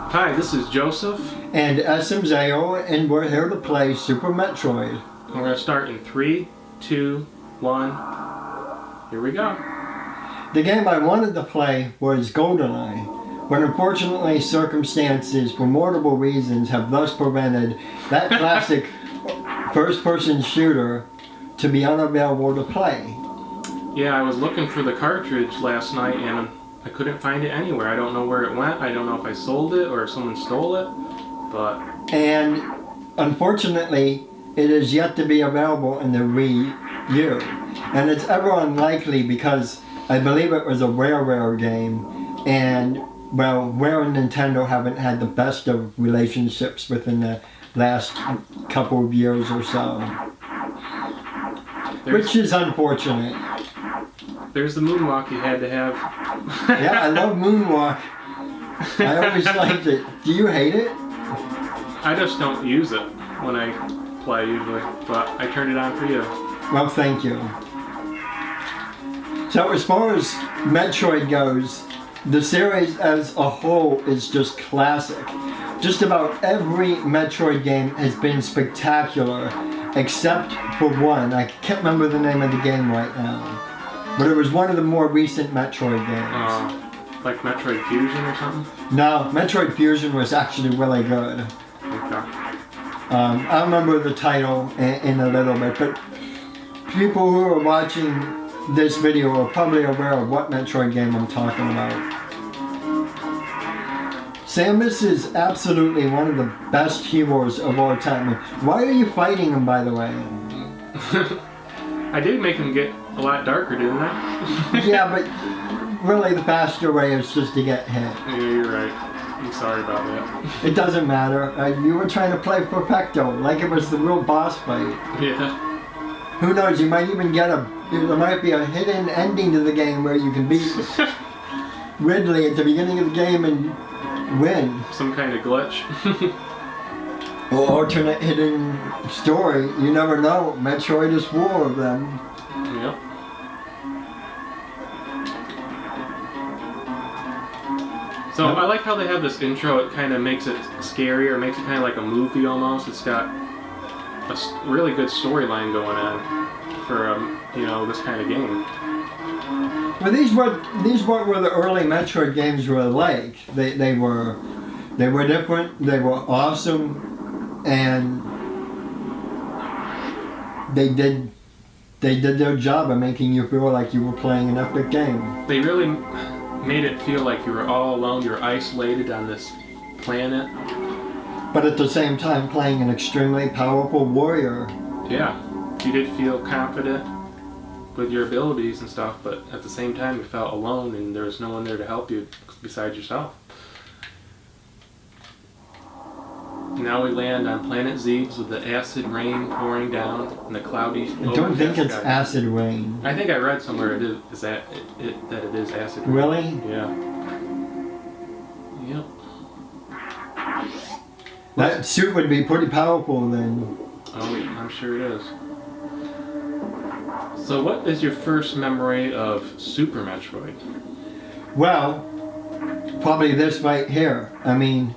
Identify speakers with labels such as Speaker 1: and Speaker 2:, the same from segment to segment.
Speaker 1: Hi, this is Joseph.
Speaker 2: And SmZaeo, and we're here to play Super Metroid.
Speaker 1: We're going to start in 3, 2, 1. Here we go.
Speaker 2: The game I wanted to play was GoldenEye, but unfortunately circumstances for multiple reasons have thus prevented that classic first-person shooter to be unavailable to play.
Speaker 1: Yeah, I was looking for the cartridge last night and I couldn't find it anywhere. I don't know where it went. I don't know if I sold it or if someone stole it, but...
Speaker 2: And unfortunately, it is yet to be available in the Wii U. And it's ever unlikely because I believe it was a rare game, and well, Rare and Nintendo haven't had the best of relationships within the last couple of years or so. Which is unfortunate.
Speaker 1: There's the moonwalk you had to have.
Speaker 2: Yeah, I love moonwalk. I always liked it. Do you hate it?
Speaker 1: I just don't use it when I play usually, but I turned it on for you.
Speaker 2: Well, thank you. So as far as Metroid goes, the series as a whole is just classic. Just about every Metroid game has been spectacular, except for one. I can't remember the name of the game right now. But it was one of the more recent Metroid games.
Speaker 1: Like Metroid Fusion or something?
Speaker 2: No, Metroid Fusion was actually really good.
Speaker 1: Okay.
Speaker 2: I remember the title in a little bit, but people who are watching this video are probably aware of what Metroid game I'm talking about. Samus is absolutely one of the best heroes of all time. Why are you fighting him, by the way?
Speaker 1: I did make him get a lot darker, didn't I?
Speaker 2: Yeah, but really the faster way is just to get hit.
Speaker 1: Yeah, you're right. I'm sorry about that.
Speaker 2: It doesn't matter. You were trying to play Perfecto, like it was the real boss fight.
Speaker 1: Yeah.
Speaker 2: Who knows, you might even get there might be a hidden ending to the game where you can beat Ridley at the beginning of the game and win.
Speaker 1: Some kind of glitch.
Speaker 2: Or alternate hidden story. You never know. Metroid is full of them.
Speaker 1: Yep. So I like how they have this intro. It kind of makes it scarier, makes it kind of like a movie almost. It's got a really good storyline going on for this kind of game.
Speaker 2: Well, these what were the early Metroid games were like. They were different. They were awesome, and they did their job of making you feel like you were playing an epic game.
Speaker 1: They really made it feel like you were all alone. You were isolated on this planet.
Speaker 2: But at the same time, playing an extremely powerful warrior.
Speaker 1: Yeah, you did feel confident with your abilities and stuff, but at the same time you felt alone and there was no one there to help you besides yourself. Now we land on Planet Zebes with the acid rain pouring down and the cloudy.
Speaker 2: I don't think it's acid rain.
Speaker 1: I think I read somewhere that it is acid rain.
Speaker 2: Really?
Speaker 1: Yeah. Yep.
Speaker 2: That suit would be pretty powerful then.
Speaker 1: Oh, I'm sure it is. So what is your first memory of Super Metroid?
Speaker 2: Well, probably this right here. I mean,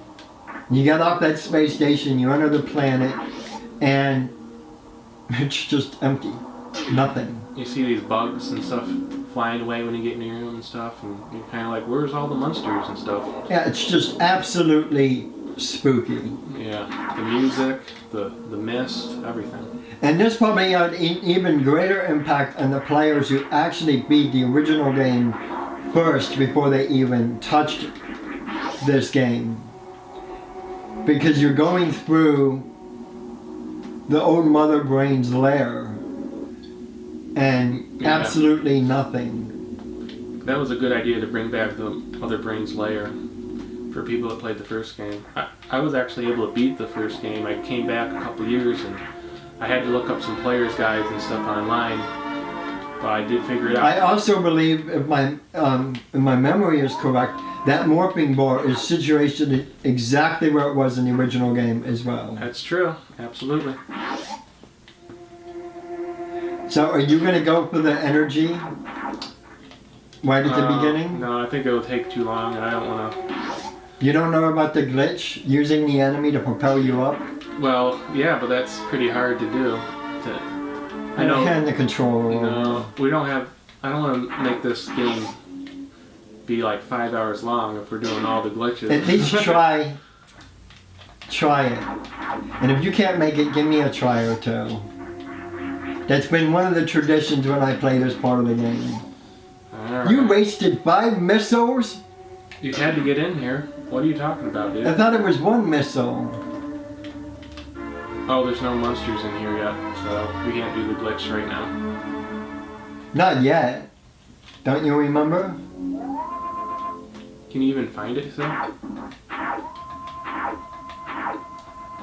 Speaker 2: you get off that space station, you enter the planet, and it's just empty. Nothing.
Speaker 1: You see these bugs and stuff flying away when you get near them and stuff, and you're kind of like, where's all the monsters and stuff?
Speaker 2: Yeah, it's just absolutely spooky.
Speaker 1: Yeah, the music, the mist, everything.
Speaker 2: And this probably had an even greater impact on the players who actually beat the original game first before they even touched this game. Because you're going through the old Mother Brain's lair and absolutely nothing.
Speaker 1: That was a good idea to bring back the Mother Brain's lair for people that played the first game. I was actually able to beat the first game. I came back a couple years and I had to look up some players' guides and stuff online, but I did figure it out.
Speaker 2: I also believe, if my memory is correct, that morphing bar is situated exactly where it was in the original game as well.
Speaker 1: That's true, absolutely.
Speaker 2: So are you going to go for the energy right at the beginning?
Speaker 1: No, I think it will take too long and I don't want to
Speaker 2: You don't know about the glitch using the enemy to propel you up?
Speaker 1: Well, yeah, but that's pretty hard to do. I know.
Speaker 2: Hand the controller over.
Speaker 1: No, we don't have. I don't want to make this game be like 5 hours long if we're doing all the glitches.
Speaker 2: At least try it. And if you can't make it, give me a try or two. That's been one of the traditions when I play this part of the game.
Speaker 1: Alright.
Speaker 2: You wasted 5 missiles?
Speaker 1: You had to get in here. What are you talking about, dude?
Speaker 2: I thought it was 1 missile.
Speaker 1: Oh, there's no monsters in here yet, so we can't do the glitch right now.
Speaker 2: Not yet. Don't you remember?
Speaker 1: Can you even find it, so?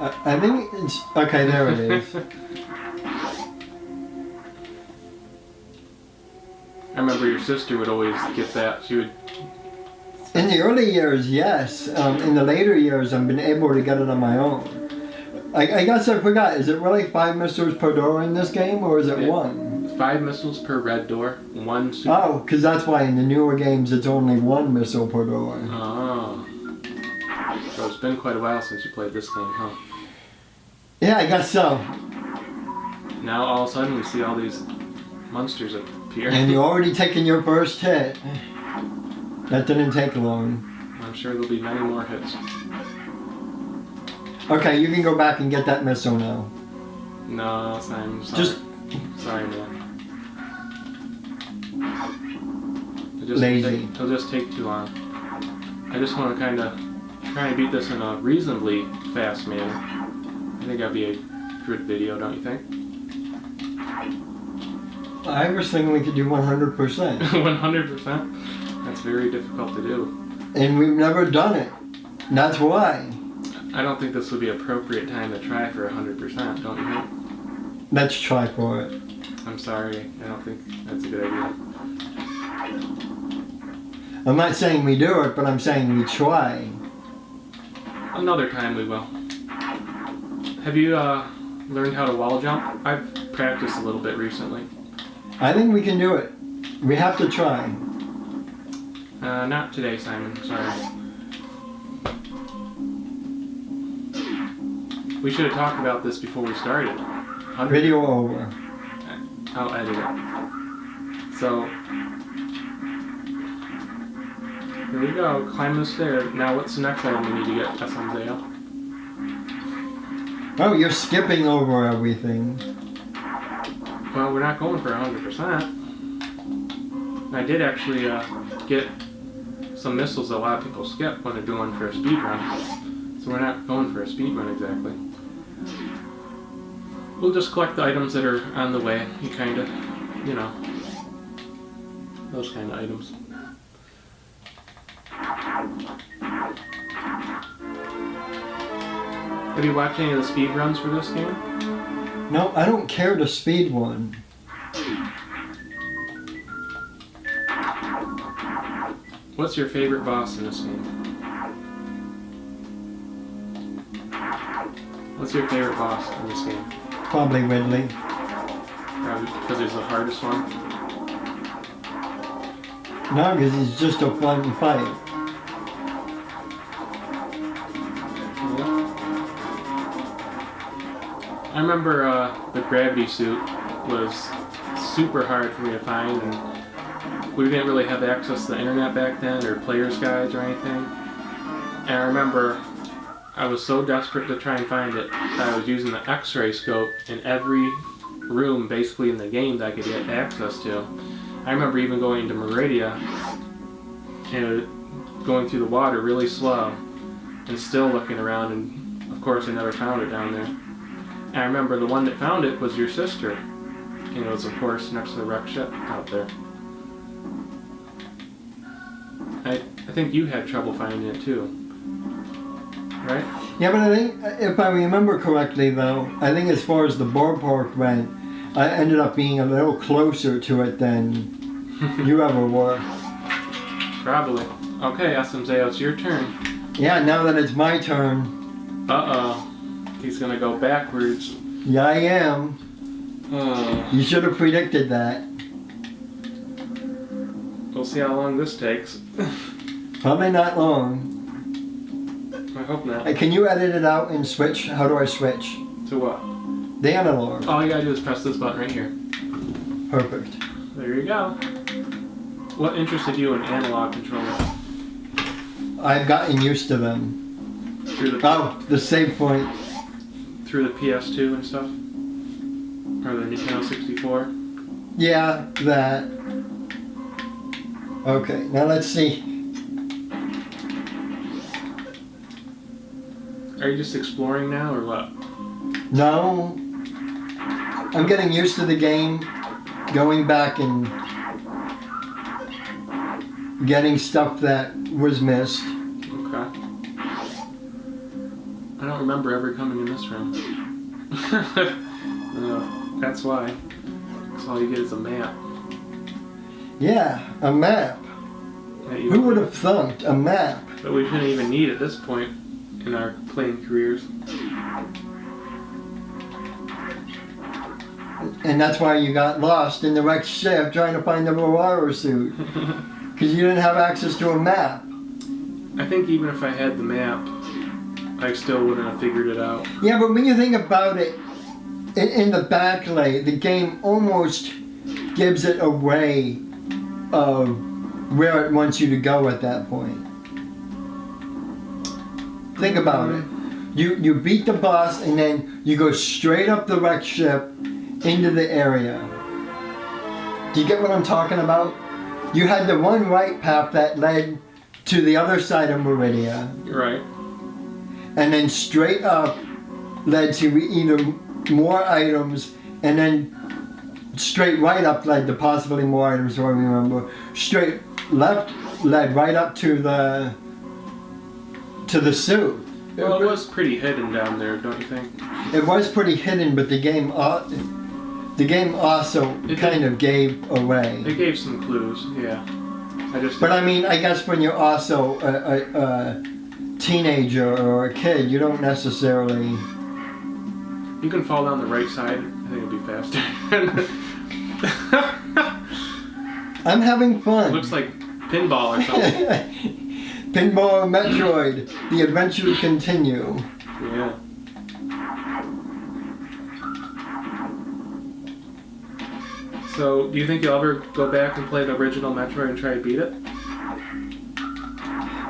Speaker 2: I think it's... Okay, there it is.
Speaker 1: I remember your sister would always get that. She would...
Speaker 2: In the early years, yes. In the later years, I've been able to get it on my own. I guess I forgot. Is it really 5 missiles per door in this game, or is it 1?
Speaker 1: 5 missiles per red door. 1 super...
Speaker 2: Oh, because that's why in the newer games it's only 1 missile per door.
Speaker 1: Oh. So it's been quite a while since you played this game, huh?
Speaker 2: Yeah, I guess so.
Speaker 1: Now all of a sudden we see all these monsters appear.
Speaker 2: And you're already taking your first hit. That didn't take long.
Speaker 1: I'm sure there'll be many more hits.
Speaker 2: Okay, you can go back and get that missile now.
Speaker 1: No, I'm sorry.
Speaker 2: Just
Speaker 1: Sorry, man.
Speaker 2: lazy.
Speaker 1: It'll just take too long. I just want to kind of try and beat this in a reasonably fast manner. I think that'd be a good video, don't you think?
Speaker 2: I was thinking we could do 100%.
Speaker 1: 100%? That's very difficult to do.
Speaker 2: And we've never done it. That's why.
Speaker 1: I don't think this would be appropriate time to try for 100%, don't you think?
Speaker 2: Let's try for it.
Speaker 1: I'm sorry, I don't think that's a good idea.
Speaker 2: I'm not saying we do it, but I'm saying we try.
Speaker 1: Another time we will. Have you learned how to wall jump? I've practiced a little bit recently.
Speaker 2: I think we can do it. We have to try.
Speaker 1: Not today, Simon. Sorry. We should have talked about this before we started.
Speaker 2: Video over.
Speaker 1: I'll edit it. So, here we go. Climb the stairs. Now, what's the next item we need to get? SmZaeo.
Speaker 2: Oh, you're skipping over everything.
Speaker 1: Well, we're not going for 100%. I did actually get some missiles that a lot of people skip when they're doing for a speed run. So we're not going for a speed run exactly. We'll just collect the items that are on the way. You kind of, you know, those kind of items. Have you watched any of the speed runs for this game?
Speaker 2: No, I don't care to speed one.
Speaker 1: What's your favorite boss in this game? What's your favorite boss in this game?
Speaker 2: Probably Ridley.
Speaker 1: Probably because he's the hardest one.
Speaker 2: No, because it's just a fun fight.
Speaker 1: I remember the gravity suit was super hard for me to find, and we didn't really have access to the internet back then, or player's guides or anything. And I remember I was so desperate to try and find it that I was using the X-ray scope in every room basically in the game that I could get access to. I remember even going to Meridia and going through the water really slow and still looking around, and of course I never found it down there. And I remember the one that found it was your sister, and it was of course next to the wrecked ship out there. I think you had trouble finding it too, right?
Speaker 2: Yeah, but I think, if I remember correctly though, I think as far as the ballpark went, I ended up being a little closer to it than you ever were.
Speaker 1: Probably. Okay, SmZaeo, it's your turn.
Speaker 2: Yeah, now that it's my turn.
Speaker 1: Uh-oh. He's gonna go backwards.
Speaker 2: Yeah, I am.
Speaker 1: Oh.
Speaker 2: You should have predicted that.
Speaker 1: We'll see how long this takes.
Speaker 2: Probably not long.
Speaker 1: hope not.
Speaker 2: Hey, can you edit it out and switch? How do I switch?
Speaker 1: To what?
Speaker 2: The analog.
Speaker 1: All you gotta do is press this button right here.
Speaker 2: Perfect.
Speaker 1: There you go. What interested you in analog controllers?
Speaker 2: I've gotten used to them.
Speaker 1: Through the
Speaker 2: The save point.
Speaker 1: through the PS2 and stuff? Or the Nintendo 64?
Speaker 2: Yeah, that. Okay, now let's see.
Speaker 1: Are you just exploring now or what?
Speaker 2: No. I'm getting used to the game, going back and getting stuff that was missed.
Speaker 1: Okay. I don't remember ever coming in this room. That's why. That's all you get is a map.
Speaker 2: Yeah, a map. Who would have thought a map?
Speaker 1: But we shouldn't even need at this point in our playing careers.
Speaker 2: And that's why you got lost in the wrecked ship trying to find the Varroa suit. Because you didn't have access to a map.
Speaker 1: I think even if I had the map, I still wouldn't have figured it out.
Speaker 2: Yeah, but when you think about it, in the backlay, the game almost gives it away of where it wants you to go at that point. Think about it. You beat the boss and then you go straight up the wrecked ship into the area. Do you get what I'm talking about? You had the one right path that led to the other side of Meridia.
Speaker 1: Right.
Speaker 2: And then straight up led to either more items, and then straight right up led to possibly more items, if I remember. Straight left led right up to the suit.
Speaker 1: Well, it was pretty hidden down there, don't you think?
Speaker 2: It was pretty hidden, but the game also kind of gave away.
Speaker 1: It gave some clues, yeah.
Speaker 2: But I mean, I guess when you're also a teenager or a kid, you don't necessarily.
Speaker 1: You can fall down the right side. I think it'll be faster.
Speaker 2: I'm having fun.
Speaker 1: It looks like pinball or something.
Speaker 2: Pinball Metroid, the adventure continue.
Speaker 1: Yeah. So, do you think you'll ever go back and play the original Metroid and try to beat it?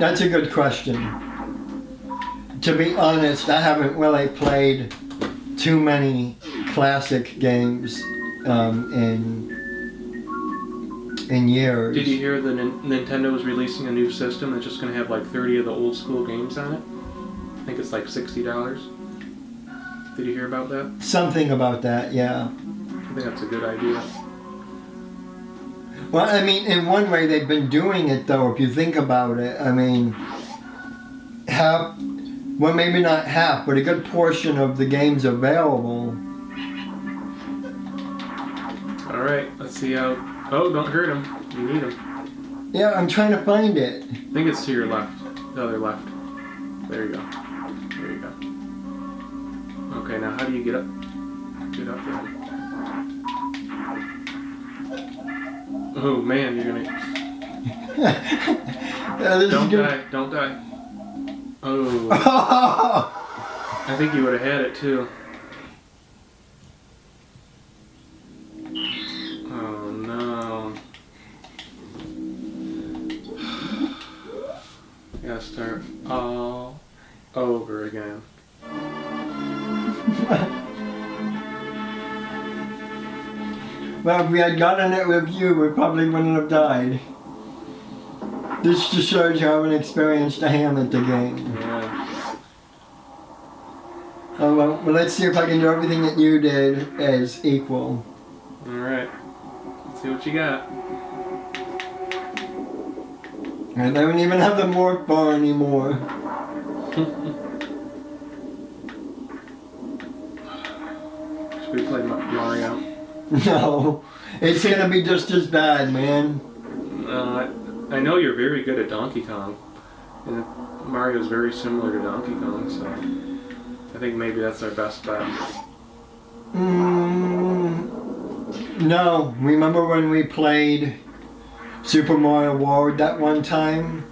Speaker 2: That's a good question. To be honest, I haven't really played too many classic games in years.
Speaker 1: Did you hear that Nintendo is releasing a new system that's just going to have like 30 of the old school games on it? I think it's like $60. Did you hear about that?
Speaker 2: Something about that, yeah.
Speaker 1: I think that's a good idea.
Speaker 2: Well, I mean, in one way they've been doing it though, if you think about it. I mean, well, maybe not half, but a good portion of the games available.
Speaker 1: Alright, let's see how... Oh, don't hurt him. You need him.
Speaker 2: Yeah, I'm trying to find it.
Speaker 1: I think it's to your left. The other left. There you go. There you go. Okay, now how do you get up? Get up there. Oh man, you're gonna... Don't die, don't die. Oh. I think you would have had it too. Oh no. Gotta start all over again.
Speaker 2: Well, if we had gotten it with you, we probably wouldn't have died. This just shows you how inexperienced I am at the game.
Speaker 1: Yeah.
Speaker 2: Oh well, let's see if I can do everything that you did as equal.
Speaker 1: Alright. Let's see what you got.
Speaker 2: I don't even have the morph bar anymore.
Speaker 1: Should we play Mario?
Speaker 2: No, it's gonna be just as bad, man.
Speaker 1: I know you're very good at Donkey Kong, and Mario's very similar to Donkey Kong, so I think maybe that's our best bet.
Speaker 2: No, remember when we played Super Mario World that one time?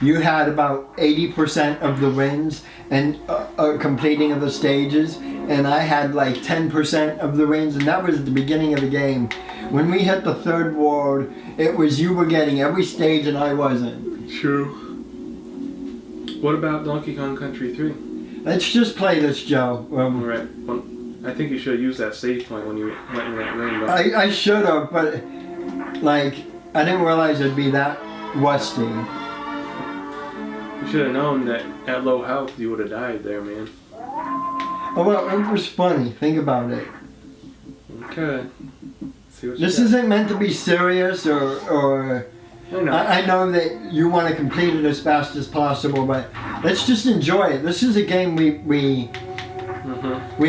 Speaker 2: you had about 80% of the wins and completing of the stages, and I had like 10% of the wins, and that was at the beginning of the game. When we hit the third world, it was you were getting every stage and I wasn't.
Speaker 1: True. What about Donkey Kong Country 3?
Speaker 2: Let's just play this, Joe.
Speaker 1: Alright, well, I think you should have used that save point when you went in that room. But
Speaker 2: I should have, but like I didn't realize it'd be that rusty.
Speaker 1: you should have known that at low health you would have died there, man.
Speaker 2: Oh well, it was funny. Think about it.
Speaker 1: Okay. See what
Speaker 2: This
Speaker 1: you got.
Speaker 2: isn't meant to be serious or
Speaker 1: I know.
Speaker 2: I know that you want to complete it as fast as possible, but let's just enjoy it. This is a game we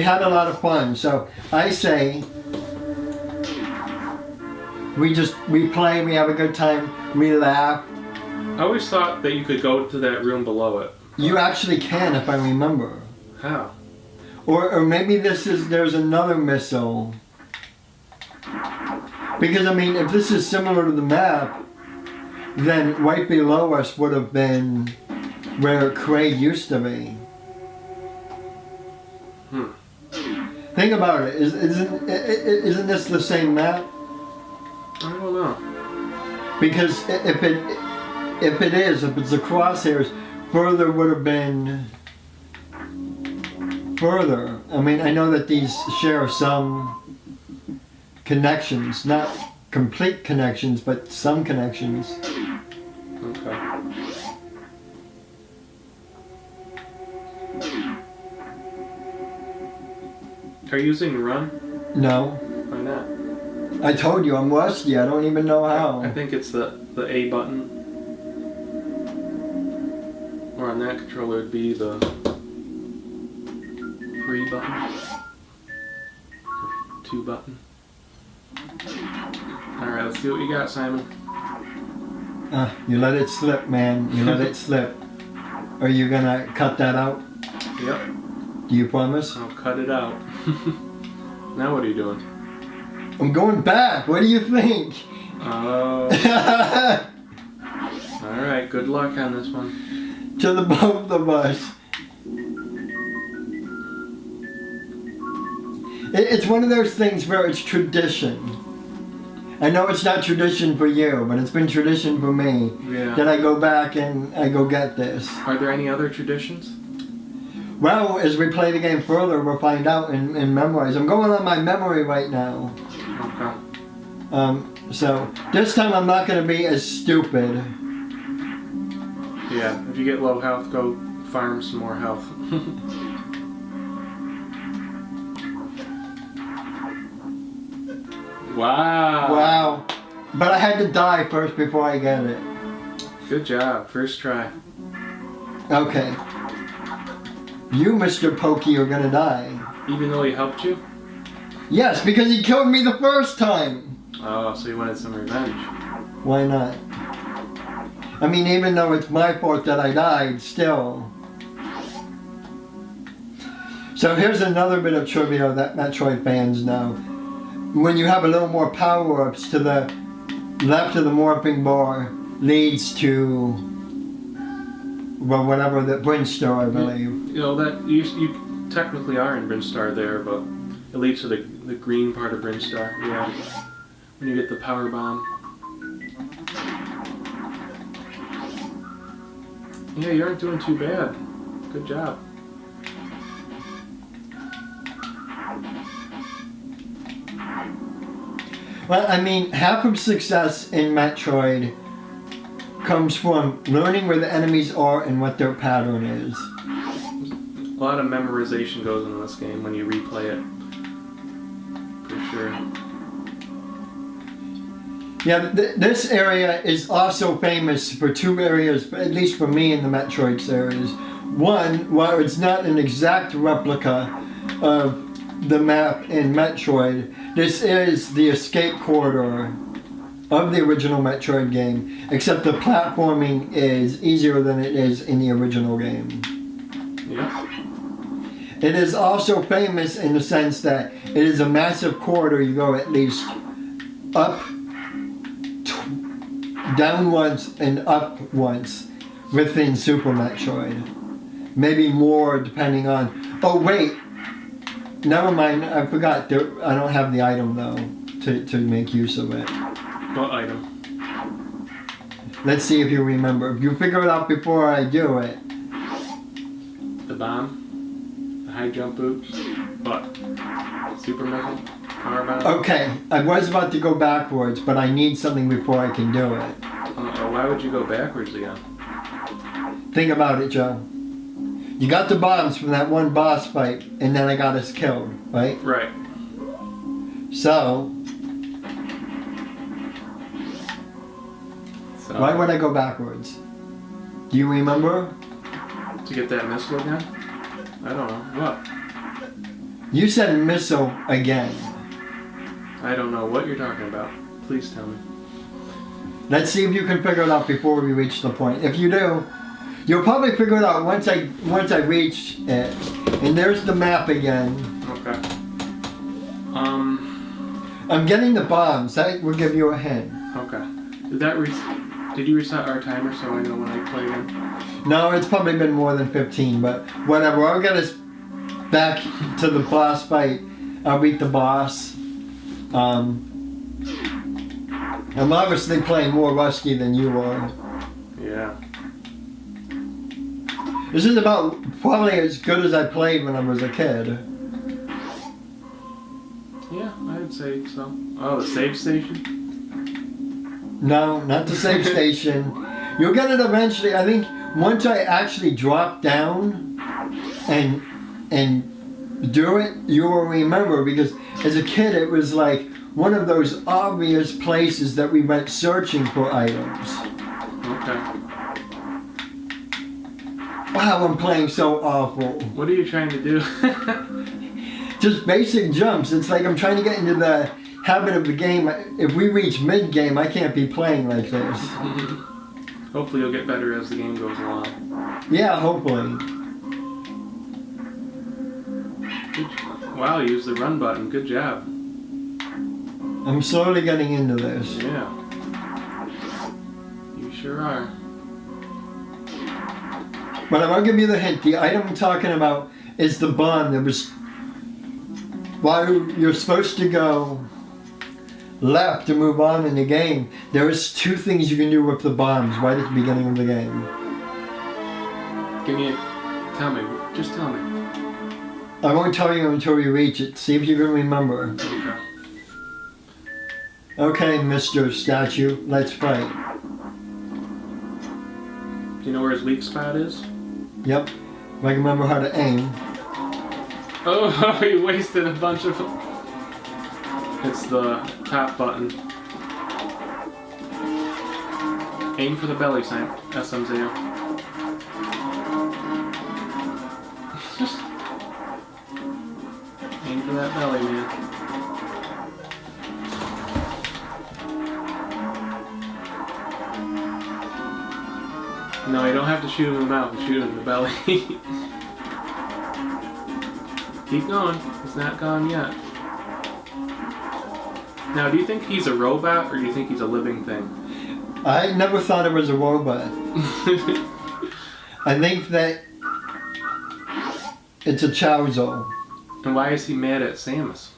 Speaker 2: had a lot of fun. So I say we play, we have a good time, we laugh.
Speaker 1: I always thought that you could go to that room below it.
Speaker 2: You actually can, if I remember.
Speaker 1: How?
Speaker 2: Or maybe there's another missile. Because I mean, if this is similar to the map, then right below us would have been where Craig used to be. Think about it. Isn't this the same map?
Speaker 1: I don't know.
Speaker 2: Because if it's the crosshairs, further would have been further. I mean, I know that these share some connections, not complete connections, but some connections.
Speaker 1: Okay. Are you using run?
Speaker 2: No.
Speaker 1: Why not?
Speaker 2: I told you, I'm rusty. I don't even know how.
Speaker 1: I think it's the A button. Or on that controller it'd be the pre button. 2 button. Alright, let's see what you got, Simon.
Speaker 2: You let it slip, man. You let it slip. Are you gonna cut that out?
Speaker 1: Yep,
Speaker 2: Do you promise?
Speaker 1: I'll cut it out. Now what are you doing?
Speaker 2: I'm going back. What do you think?
Speaker 1: Oh. Alright, good luck on this one.
Speaker 2: To the both of us. It's one of those things where it's tradition. I know it's not tradition for you, but it's been tradition for me.
Speaker 1: Yeah.
Speaker 2: That I go back and I go get this.
Speaker 1: Are there any other traditions?
Speaker 2: Well, as we play the game further, we'll find out and memorize. I'm going on my memory right now.
Speaker 1: Okay.
Speaker 2: So this time I'm not going to be as stupid.
Speaker 1: Yeah, if you get low health, go farm some more health. Wow.
Speaker 2: Wow. But I had to die first before I get it.
Speaker 1: Good job. First try.
Speaker 2: Okay. You, Mr. Pokey, are going to die.
Speaker 1: Even though he helped you?
Speaker 2: Yes, because he killed me the first time.
Speaker 1: Oh, so you wanted some revenge.
Speaker 2: Why not? I mean, even though it's my fault that I died, still. So here's another bit of trivia that Metroid fans know. When you have a little more power-ups, to the left of the morphing bar leads to, well, whatever, the Brinstar, I believe.
Speaker 1: You know, that you technically are in Brinstar there, but it leads to the green part of Brinstar. Yeah. When you get the power bomb. Yeah, you aren't doing too bad. Good job.
Speaker 2: Well, I mean, half of success in Metroid comes from learning where the enemies are and what their pattern is.
Speaker 1: A lot of memorization goes into this game when you replay it. For sure.
Speaker 2: Yeah, this area is also famous for 2 areas, at least for me in the Metroid series. One, while it's not an exact replica of the map in Metroid, this is the escape corridor of the original Metroid game, except the platforming is easier than it is in the original game.
Speaker 1: Yeah.
Speaker 2: It is also famous in the sense that it is a massive corridor. You go at least up, down once, and up once. within Super Metroid. Maybe more depending on... Oh wait! Never mind, I forgot. I don't have the item though to make use of it.
Speaker 1: What item?
Speaker 2: Let's see if you remember. If you figure it out before I do it.
Speaker 1: The bomb? The high jump boots? What? Super missile? Power bomb?
Speaker 2: Okay, I was about to go backwards, but I need something before I can do it.
Speaker 1: Why would you go backwards again?
Speaker 2: Think about it, Joe. You got the bombs from that one boss fight, and then I got us killed, right?
Speaker 1: Right.
Speaker 2: So, why would I go backwards? Do you remember?
Speaker 1: To get that missile again? I don't know. What?
Speaker 2: You said missile again.
Speaker 1: I don't know what you're talking about. Please tell me.
Speaker 2: Let's see if you can figure it out before we reach the point. If you do, you'll probably figure it out once I reach it. And there's the map again.
Speaker 1: Okay.
Speaker 2: I'm getting the bombs. That will give you a hint.
Speaker 1: Okay. Did you reset our timer so I know when I play again?
Speaker 2: No, it's probably been more than 15, but whatever. I'll get us back to the boss fight. I'll beat the boss. I'm obviously playing more rusty than you are.
Speaker 1: Yeah.
Speaker 2: This is about probably as good as I played when I was a kid.
Speaker 1: Yeah, I'd say so. Oh, the save station?
Speaker 2: No, not the save station. You'll get it eventually. I think once I actually drop down and do it, you will remember, because as a kid it was like one of those obvious places that we went searching for items.
Speaker 1: Okay.
Speaker 2: Wow, I'm playing so awful.
Speaker 1: What are you trying to do?
Speaker 2: Just basic jumps. It's like I'm trying to get into the habit of the game. If we reach mid-game, I can't be playing like this.
Speaker 1: Hopefully you'll get better as the game goes along.
Speaker 2: Yeah, hopefully.
Speaker 1: Wow, you used the run button. Good job.
Speaker 2: I'm slowly getting into this.
Speaker 1: Yeah. You sure are.
Speaker 2: But I'll give you the hint. The item I'm talking about is the bomb. There was... While you're supposed to go left to move on in the game, there is two things you can do with the bombs right at the beginning of the game.
Speaker 1: Tell me. Just tell me.
Speaker 2: I won't tell you until we reach it. See if you can remember.
Speaker 1: Okay.
Speaker 2: Okay, Mr. Statue, let's fight.
Speaker 1: Do you know where his weak spot is?
Speaker 2: Yep. If I can remember how to aim.
Speaker 1: Oh, he wasted a bunch of... It's the top button. Aim for the belly sign. SmZaeo. Aim for that belly, man. No, you don't have to shoot him in the mouth. Shoot him in the belly. Keep going. He's not gone yet. Now, do you think he's a robot or do you think he's a living thing?
Speaker 2: I never thought it was a robot. I think that it's a Chowzo.
Speaker 1: And why is he mad at Samus?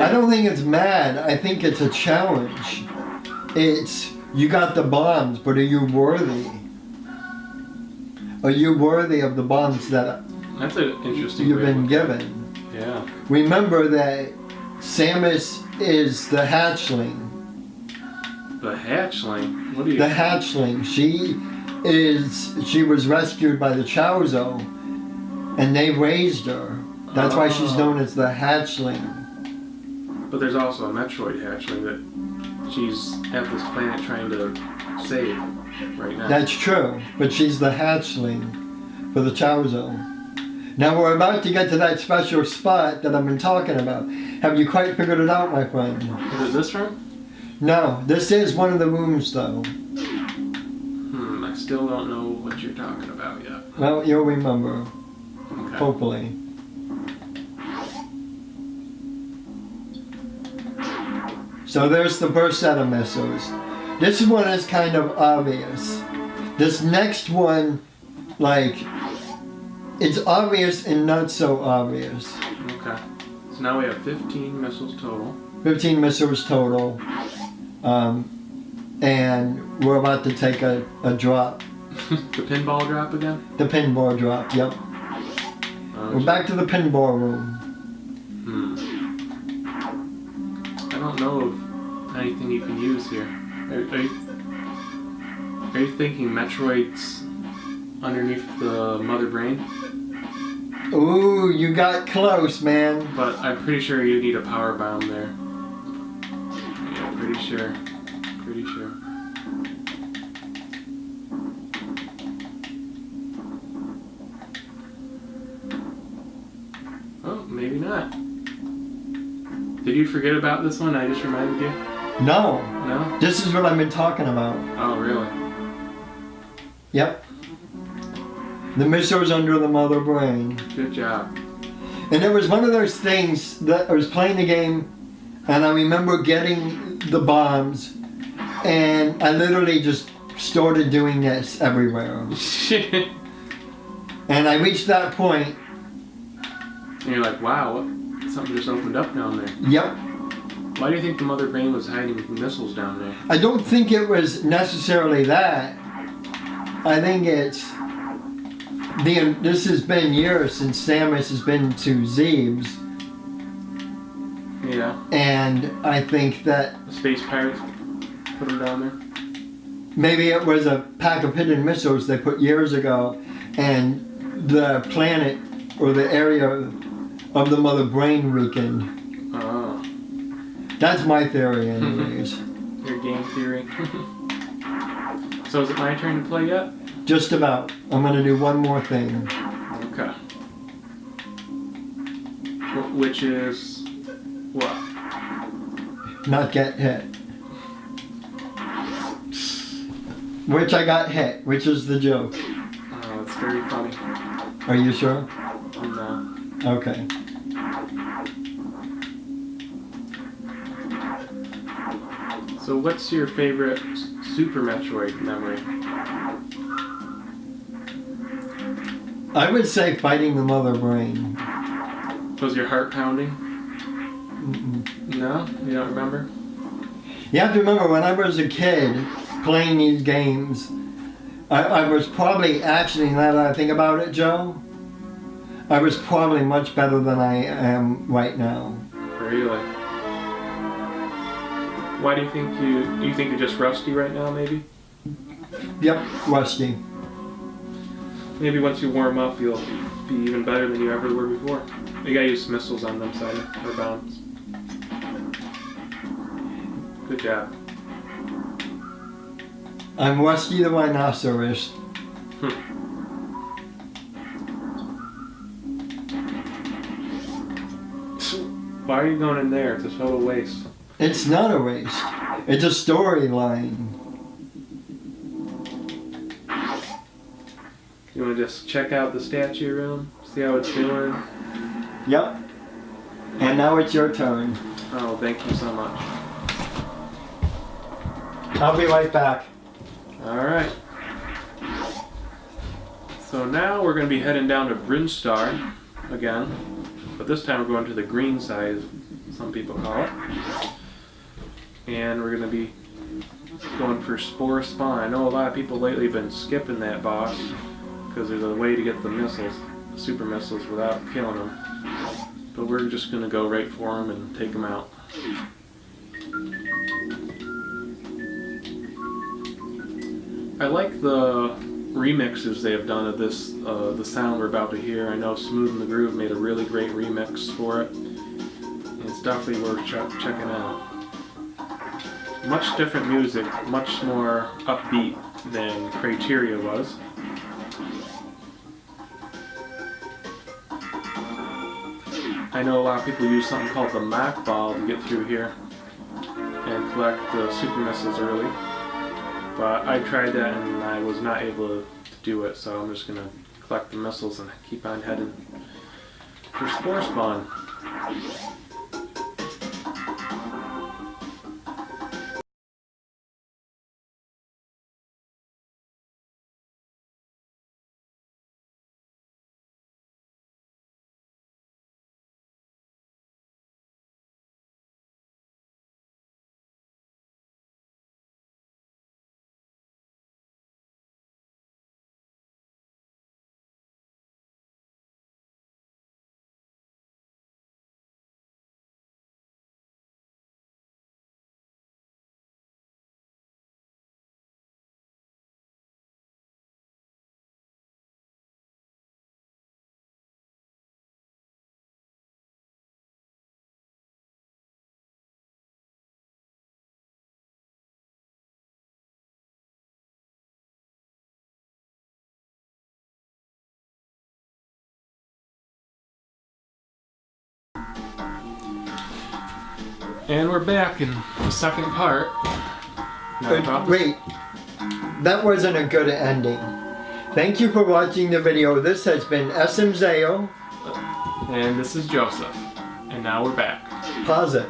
Speaker 2: I don't think it's mad. I think it's a challenge. It's, you got the bombs, but are you worthy? Are you worthy of the bombs that
Speaker 1: That's an interesting
Speaker 2: you've
Speaker 1: way
Speaker 2: been
Speaker 1: to look at it.
Speaker 2: given?
Speaker 1: Yeah.
Speaker 2: Remember that Samus is the hatchling.
Speaker 1: The hatchling? What do you...
Speaker 2: The hatchling. She was rescued by the Chowzo, and they raised her. That's why she's known as the hatchling.
Speaker 1: But there's also a Metroid hatchling that she's at this planet trying to save right now.
Speaker 2: That's true, but she's the hatchling for the Chowzo. Now we're about to get to that special spot that I've been talking about. Have you quite figured it out, my friend?
Speaker 1: Is it this room?
Speaker 2: No, this is one of the rooms though.
Speaker 1: I still don't know what you're talking about yet.
Speaker 2: Well, you'll remember.
Speaker 1: Okay.
Speaker 2: Hopefully. So there's the first set of missiles. This one is kind of obvious. This next one, like, it's obvious and not so obvious.
Speaker 1: Okay. So now we have 15 missiles total.
Speaker 2: 15 missiles total. And we're about to take a drop.
Speaker 1: The pinball drop again?
Speaker 2: The pinball drop, yep. We're back to the pinball room.
Speaker 1: I don't know of anything you can use here. Are you thinking Metroid's underneath the mother brain?
Speaker 2: Ooh, you got close, man.
Speaker 1: But I'm pretty sure you need a power bomb there. Yeah, pretty sure. Pretty sure. Oh, maybe not. Did you forget about this one? I just reminded you?
Speaker 2: No.
Speaker 1: No?
Speaker 2: This is what I've been talking about.
Speaker 1: Oh, really?
Speaker 2: Yep. The missiles under the mother brain.
Speaker 1: Good job.
Speaker 2: And it was one of those things that I was playing the game and I remember getting the bombs and I literally just started doing this everywhere. And I reached that point.
Speaker 1: And you're like, wow, something just opened up down there.
Speaker 2: Yep.
Speaker 1: Why do you think the mother brain was hiding missiles down there?
Speaker 2: I don't think it was necessarily that. I think it's this has been years since Samus has been to Zebes.
Speaker 1: Yeah.
Speaker 2: And I think that
Speaker 1: The space pirates put them down there.
Speaker 2: maybe it was a pack of hidden missiles they put years ago and the planet or the area of the mother brain weakened.
Speaker 1: Oh.
Speaker 2: That's my theory anyways.
Speaker 1: Your game theory. So is it my turn to play yet?
Speaker 2: Just about. I'm going to do one more thing.
Speaker 1: Okay. Which is what?
Speaker 2: Not get hit. Which I got hit, which is the joke.
Speaker 1: Oh, it's very funny.
Speaker 2: Are you sure?
Speaker 1: No.
Speaker 2: Okay.
Speaker 1: So what's your favorite Super Metroid memory?
Speaker 2: I would say fighting the mother brain.
Speaker 1: Was your heart pounding?
Speaker 2: Mm-mm.
Speaker 1: No? You don't remember?
Speaker 2: You have to remember when I was a kid playing these games, I was probably actually, now that I think about it, Joe, I was probably much better than I am right now.
Speaker 1: Really? Why do you think you think you're just rusty right now, maybe?
Speaker 2: Yep, rusty.
Speaker 1: Maybe once you warm up, you'll be even better than you ever were before. You gotta use missiles on them side or bombs. Good job.
Speaker 2: I'm Rusty the Rhinoceros.
Speaker 1: Why are you going in there? It's a total waste.
Speaker 2: It's not a waste. It's a storyline.
Speaker 1: You want to just check out the statue room? See how it's doing?
Speaker 2: Yep. And now it's your turn.
Speaker 1: Oh, thank you so much.
Speaker 2: I'll be right back.
Speaker 1: Alright. So now we're going to be heading down to Brinstar again. But this time we're going to the green side, as some people call it. And we're going to be going for Spore Spawn. I know a lot of people lately have been skipping that boss because there's a way to get the missiles, super missiles, without killing them. But we're just going to go right for them and take them out. I like the remixes they have done of this, the sound we're about to hear. I know Smooth and the Groove made a really great remix for it. And it's definitely worth checking out. Much different music, much more upbeat than Criteria was. I know a lot of people use something called the Mach Ball to get through here and collect the super missiles early. But I tried that and I was not able to do it, so I'm just going to collect the missiles and keep on heading for Spore Spawn. And we're back in the second part.
Speaker 2: Wait, that wasn't a good ending. Thank you for watching the video. This has been SmZaeo.
Speaker 1: And this is Joseph. And now we're back.
Speaker 2: Pause it.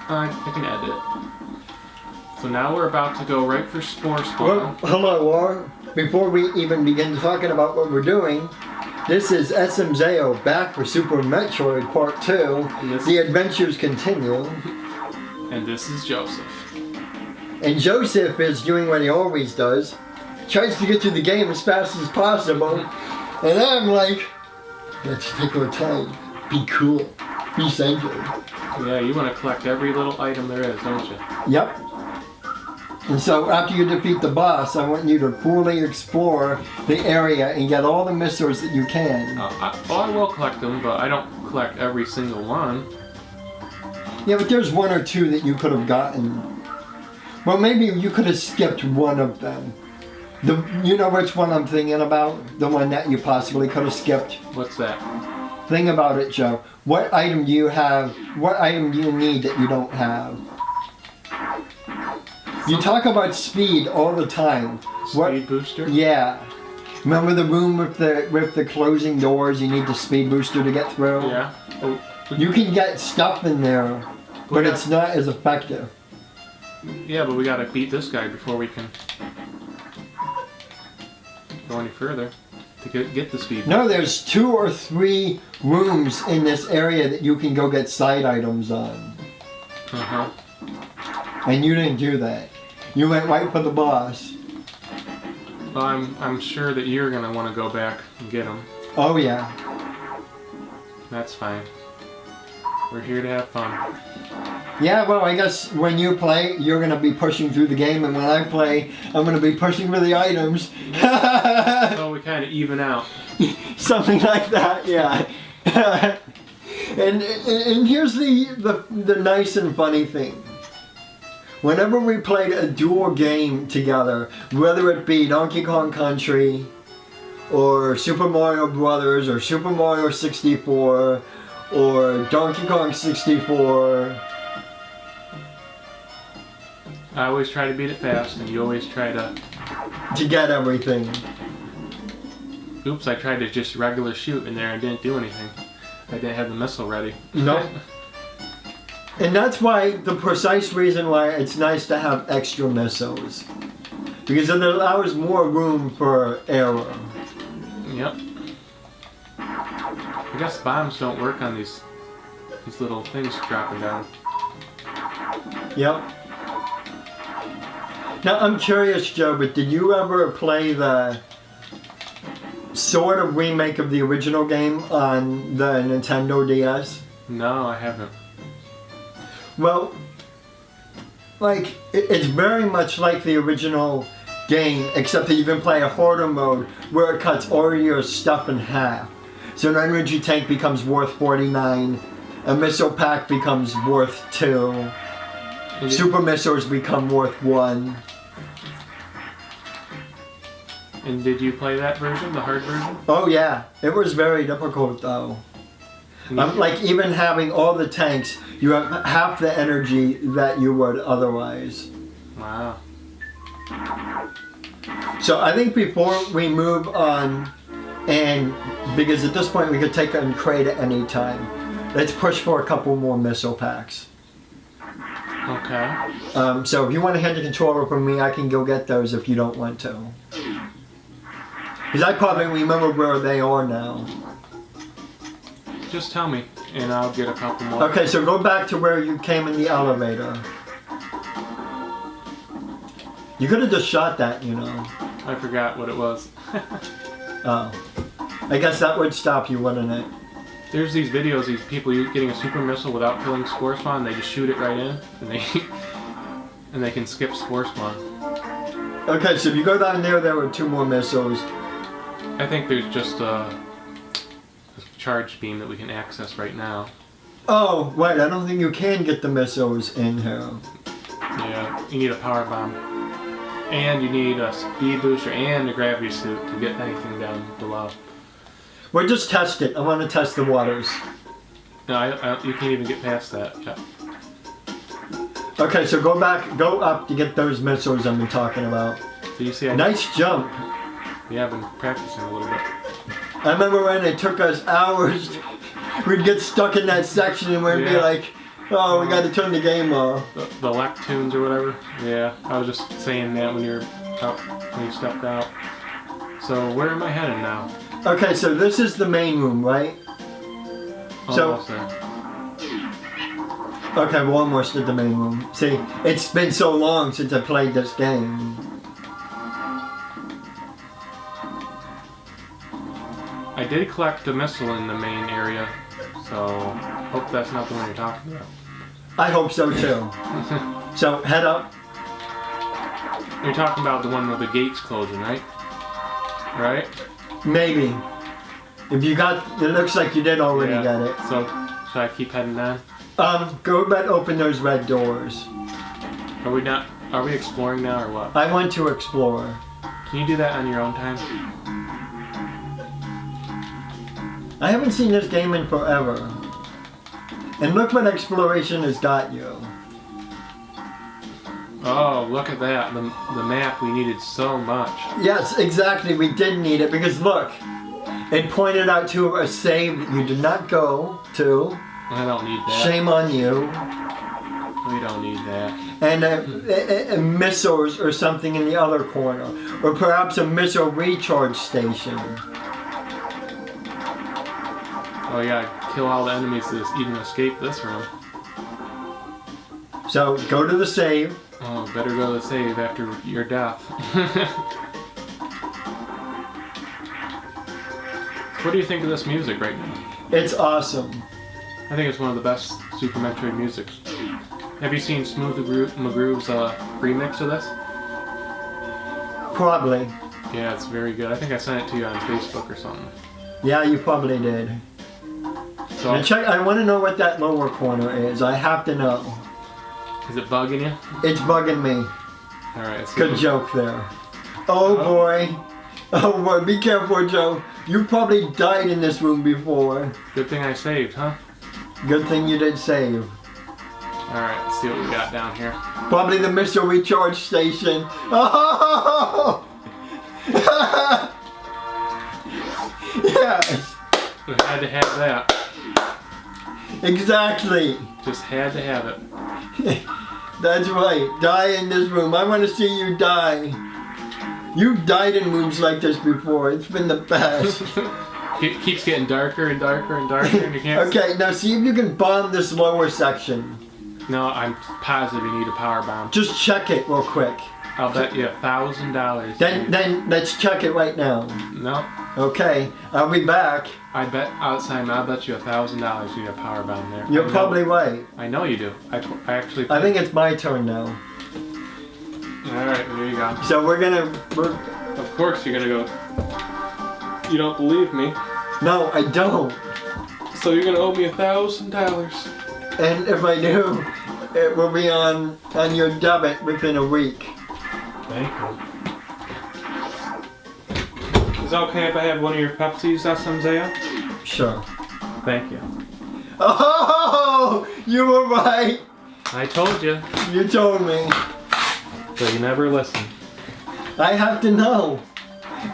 Speaker 1: I can edit. So now we're about to go right for Spore Spawn.
Speaker 2: Well, hello, War. Before we even begin talking about what we're doing, this is SmZaeo back for Super Metroid Part 2. The adventures continue.
Speaker 1: And this is Joseph.
Speaker 2: And Joseph is doing what he always does. Tries to get through the game as fast as possible. And I'm like, let's take our time. Be cool. Be centered.
Speaker 1: Yeah, you want to collect every little item there is, don't you?
Speaker 2: Yep. And so after you defeat the boss, I want you to fully explore the area and get all the missiles that you can.
Speaker 1: I will collect them, but I don't collect every single one.
Speaker 2: Yeah, but there's one or two that you could have gotten. Well, maybe you could have skipped one of them. You know which one I'm thinking about? The one that you possibly could have skipped?
Speaker 1: What's that?
Speaker 2: Think about it, Joe. What item do you have? What item do you need that you don't have? You talk about speed all the time.
Speaker 1: Speed booster?
Speaker 2: Yeah. Remember the room with the closing doors? You need the speed booster to get through?
Speaker 1: Yeah. Oh,
Speaker 2: You can get stuff in there, but it's not as effective.
Speaker 1: Yeah, but we gotta beat this guy before we can go any further to get the speed.
Speaker 2: No, there's 2 or 3 rooms in this area that you can go get side items on.
Speaker 1: Uh-huh.
Speaker 2: And you didn't do that. You went right for the boss.
Speaker 1: Well, I'm sure that you're gonna want to go back and get him.
Speaker 2: Oh yeah.
Speaker 1: That's fine. We're here to have fun.
Speaker 2: Yeah, well, I guess when you play, you're going to be pushing through the game, and when I play, I'm going to be pushing for the items.
Speaker 1: So we kind of even out.
Speaker 2: Something like that, yeah. and here's the nice and funny thing. Whenever we played a dual game together, whether it be Donkey Kong Country, or Super Mario Brothers, or Super Mario 64, or Donkey Kong 64...
Speaker 1: I always try to beat it fast, and you always try to
Speaker 2: get everything.
Speaker 1: Oops, I tried to just regular shoot in there and didn't do anything. I didn't have the missile ready.
Speaker 2: No. And that's why, the precise reason why it's nice to have extra missiles. Because it allows more room for error.
Speaker 1: Yep. I guess bombs don't work on these little things dropping down.
Speaker 2: Yep. Now I'm curious, Joe, but did you ever play the sort of remake of the original game on the Nintendo DS?
Speaker 1: No, I haven't.
Speaker 2: Well, like, it's very much like the original game, except that you can play a hoarder mode where it cuts all your stuff in half. So an energy tank becomes worth 49, a missile pack becomes worth 2, super missiles become worth 1.
Speaker 1: And did you play that version, the hard version?
Speaker 2: Oh yeah, it was very difficult though. Like even having all the tanks, you have half the energy that you would otherwise.
Speaker 1: Wow.
Speaker 2: So I think before we move on, and because at this point we could take a crate at any time, let's push for a couple more missile packs.
Speaker 1: Okay.
Speaker 2: So if you want to hand the controller from me, I can go get those if you don't want to. Because I probably remember where they are now.
Speaker 1: Just tell me, and I'll get a couple more.
Speaker 2: Okay, so go back to where you came in the elevator. You could have just shot that, you know.
Speaker 1: I forgot what it was.
Speaker 2: Oh. I guess that would stop you, wouldn't it?
Speaker 1: There's these videos, these people getting a super missile without killing Spore Spawn, they just shoot it right in, and they can skip Spore Spawn.
Speaker 2: Okay, so if you go down there were 2 more missiles.
Speaker 1: I think there's just a charge beam that we can access right now.
Speaker 2: Oh, wait, I don't think you can get the missiles in here.
Speaker 1: Yeah, you need a power bomb. And you need a speed booster and a gravity suit to get anything down below.
Speaker 2: Well, just test it. I want to test the waters.
Speaker 1: No, you can't even get past that. Yeah.
Speaker 2: Okay, so go up to get those missiles I've been talking about.
Speaker 1: So you see,
Speaker 2: Nice jump.
Speaker 1: Yeah, I've been practicing a little bit.
Speaker 2: I remember when it took us hours. We'd get stuck in that section and we'd be like, oh, we got to turn the game off.
Speaker 1: The Lectunes or whatever. Yeah, I was just saying that when you stepped out. So where am I headed now?
Speaker 2: Okay, so this is the main room, right?
Speaker 1: Almost there.
Speaker 2: Okay, we're almost at the main room. See, it's been so long since I played this game.
Speaker 1: I did collect a missile in the main area, so hope that's not the one you're talking about.
Speaker 2: I hope so too. So head up.
Speaker 1: You're talking about the one with the gates closing, right? Right?
Speaker 2: Maybe. If you got, it looks like you did already get it.
Speaker 1: So should I keep heading down?
Speaker 2: Go back, open those red doors.
Speaker 1: Are we exploring now or what?
Speaker 2: I want to explore.
Speaker 1: Can you do that on your own time?
Speaker 2: I haven't seen this game in forever. And look what exploration has got you.
Speaker 1: Oh, look at that. The map we needed so much.
Speaker 2: Yes, exactly. We did need it because look, it pointed out to a save that you did not go to.
Speaker 1: I don't need that.
Speaker 2: Shame on you.
Speaker 1: We don't need that.
Speaker 2: And missiles or something in the other corner. Or perhaps a missile recharge station.
Speaker 1: Oh yeah, kill all the enemies to even escape this room.
Speaker 2: So, go to the save.
Speaker 1: Oh, better go to the save after your death. What do you think of this music right now?
Speaker 2: It's awesome.
Speaker 1: I think it's one of the best Super Metroid musics. Have you seen McGroove's remix of this?
Speaker 2: Probably.
Speaker 1: Yeah, it's very good. I think I sent it to you on Facebook or something.
Speaker 2: Yeah, you probably did.
Speaker 1: So
Speaker 2: And check. I want to know what that lower corner is. I have to know.
Speaker 1: Is it bugging you?
Speaker 2: It's bugging me.
Speaker 1: Alright,
Speaker 2: Good joke there. Oh boy. Oh boy, be careful, Joe. You probably died in this room before.
Speaker 1: Good thing I saved, huh?
Speaker 2: Good thing you did save.
Speaker 1: Alright, let's see what we got down here.
Speaker 2: Probably the missile recharge station. Oh! Yes.
Speaker 1: We had to have that.
Speaker 2: Exactly.
Speaker 1: Just had to have it.
Speaker 2: That's right. Die in this room. I want to see you die. You've died in rooms like this before. It's been the best.
Speaker 1: It keeps getting darker and darker and darker and you can't...
Speaker 2: Okay, now see if you can bomb this lower section.
Speaker 1: No, I'm positive you need a power bomb.
Speaker 2: Just check it real quick.
Speaker 1: I'll bet you $1,000.
Speaker 2: Then let's check it right now.
Speaker 1: No.
Speaker 2: Okay, I'll be back.
Speaker 1: I bet outside. I'll bet you $1,000 you need a power bomb there.
Speaker 2: You're probably right.
Speaker 1: I know you do. I actually.
Speaker 2: I think it's my turn now.
Speaker 1: All right, there you go.
Speaker 2: So we're
Speaker 1: Of course you're gonna go. You don't believe me.
Speaker 2: No, I don't.
Speaker 1: So you're gonna owe me $1,000.
Speaker 2: And if I do, it will be on your debit within a week.
Speaker 1: Thank you. Is it okay if I have one of your Pepsis, SmZaeo?
Speaker 2: Sure.
Speaker 1: Thank you.
Speaker 2: Oh, you were right.
Speaker 1: I told you.
Speaker 2: You told me.
Speaker 1: So you never listen.
Speaker 2: I have to know.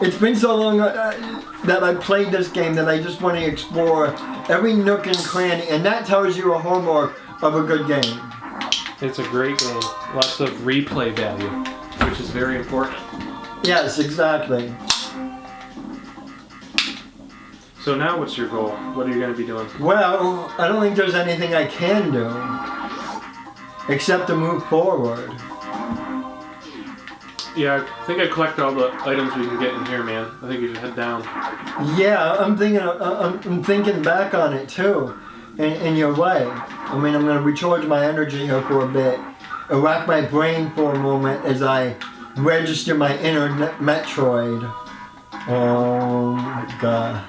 Speaker 2: It's been so long that I played this game that I just want to explore every nook and cranny, and that tells you a hallmark of a good game.
Speaker 1: It's a great game. Lots of replay value, which is very important.
Speaker 2: Yes, exactly.
Speaker 1: So now what's your goal? What are you going to be doing?
Speaker 2: Well, I don't think there's anything I can do except to move forward.
Speaker 1: Yeah, I think I collected all the items we can get in here, man. I think you should head down.
Speaker 2: Yeah, I'm thinking back on it too, and you're right. I mean, I'm gonna recharge my energy here for a bit, and rack my brain for a moment as I register my inner Metroid. Oh God.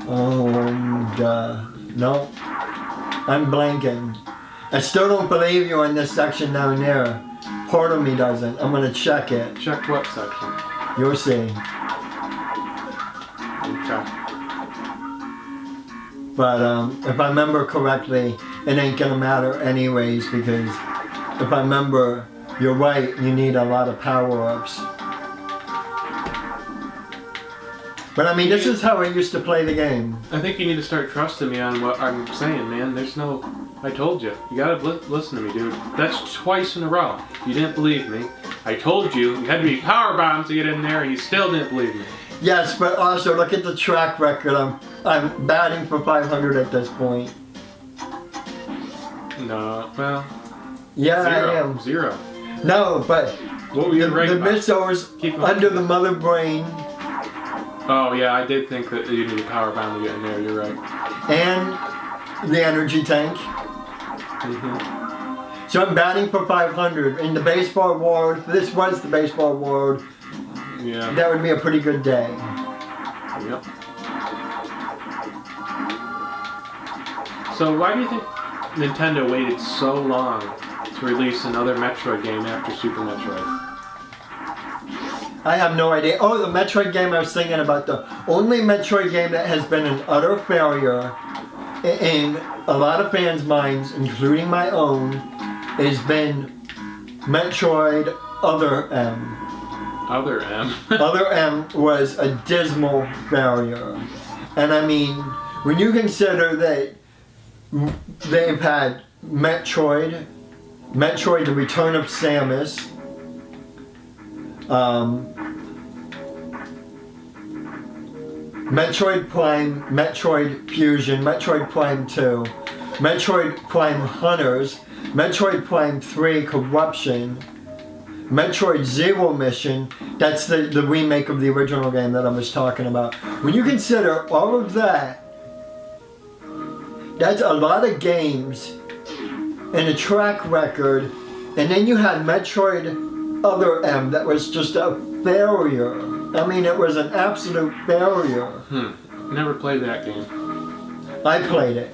Speaker 2: Oh God. No, I'm blanking. I still don't believe you in this section down there. Part of me doesn't. I'm gonna check it.
Speaker 1: Check what section?
Speaker 2: You'll see.
Speaker 1: Okay.
Speaker 2: But if I remember correctly, it ain't gonna matter anyways because if I remember, you're right, you need a lot of power-ups. But I mean, this is how I used to play the game.
Speaker 1: I think you need to start trusting me on what I'm saying, man. There's no... I told you. You gotta listen to me, dude. That's twice in a row. You didn't believe me. I told you. You had to be power bombed to get in there, and you still didn't believe me.
Speaker 2: Yes, but also look at the track record. I'm batting for 500 at this point.
Speaker 1: No, well...
Speaker 2: Yeah,
Speaker 1: zero.
Speaker 2: I am.
Speaker 1: 0.
Speaker 2: No, but
Speaker 1: What were you right
Speaker 2: the
Speaker 1: about?
Speaker 2: missiles under the mother brain
Speaker 1: Oh, yeah, I did think that you needed a power bomb to get in there. You're right.
Speaker 2: and the energy tank.
Speaker 1: Mm-hmm.
Speaker 2: So I'm batting for 500. In the baseball award, this was the baseball award,
Speaker 1: Yeah.
Speaker 2: that would be a pretty good day.
Speaker 1: Yep. So why do you think Nintendo waited so long to release another Metroid game after Super Metroid?
Speaker 2: I have no idea. Oh, the Metroid game I was thinking about, the only Metroid game that has been an utter failure in a lot of fans' minds, including my own, has been Metroid Other M.
Speaker 1: Other M.
Speaker 2: Other M was a dismal failure. And I mean, when you consider that they've had Metroid The Return of Samus, Metroid Prime, Metroid Fusion, Metroid Prime 2, Metroid Prime Hunters, Metroid Prime 3 Corruption, Metroid Zero Mission, that's the remake of the original game that I was talking about. When you consider all of that, that's a lot of games and a track record, and then you had Metroid Other M that was just a failure. I mean, it was an absolute failure.
Speaker 1: Never played that game.
Speaker 2: I played it,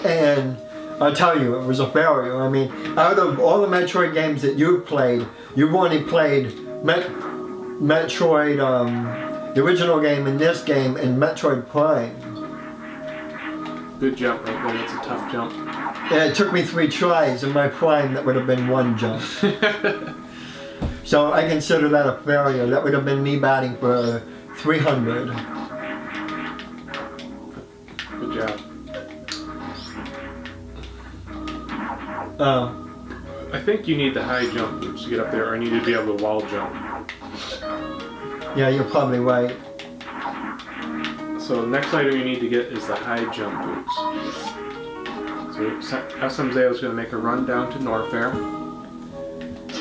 Speaker 2: and I'll tell you, it was a failure. I mean, out of all the Metroid games that you've played, you've only played Metroid, the original game, and this game, and Metroid Prime.
Speaker 1: Good jump right there. That's a tough jump.
Speaker 2: And it took me 3 tries. In my Prime, that would have been 1 jump. So I consider that a failure. That would have been me batting for 300.
Speaker 1: Good job. I think you need the high jump boots to get up there, or you need to be able to wall jump.
Speaker 2: Yeah, you're probably right.
Speaker 1: So the next item you need to get is the high jump boots. So SmZaeo is going to make a run down to Norfair,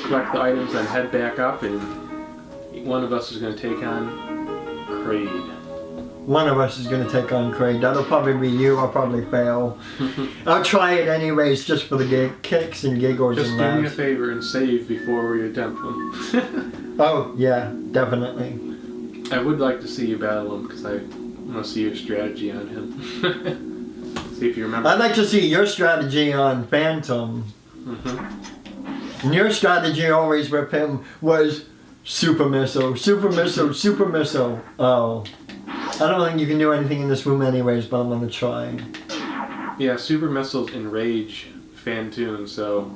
Speaker 1: collect the items, then head back up, and one of us is going to take on Kraid.
Speaker 2: One of us is going to take on Kraid. That'll probably be you. I'll probably fail. I'll try it anyways, just for the kicks and giggles
Speaker 1: Just
Speaker 2: and
Speaker 1: do me a
Speaker 2: laughs.
Speaker 1: favor and save before we attempt them.
Speaker 2: Oh, yeah, definitely.
Speaker 1: I would like to see you battle him, because I want to see your strategy on him. See if you remember.
Speaker 2: I'd like to see your strategy on Phantom. And your strategy always with him was Super Missile, Super Missile, Super Missile. Oh. I don't think you can do anything in this room anyways, but I'm going to try.
Speaker 1: Yeah, Super Missiles enrage Fantoon, so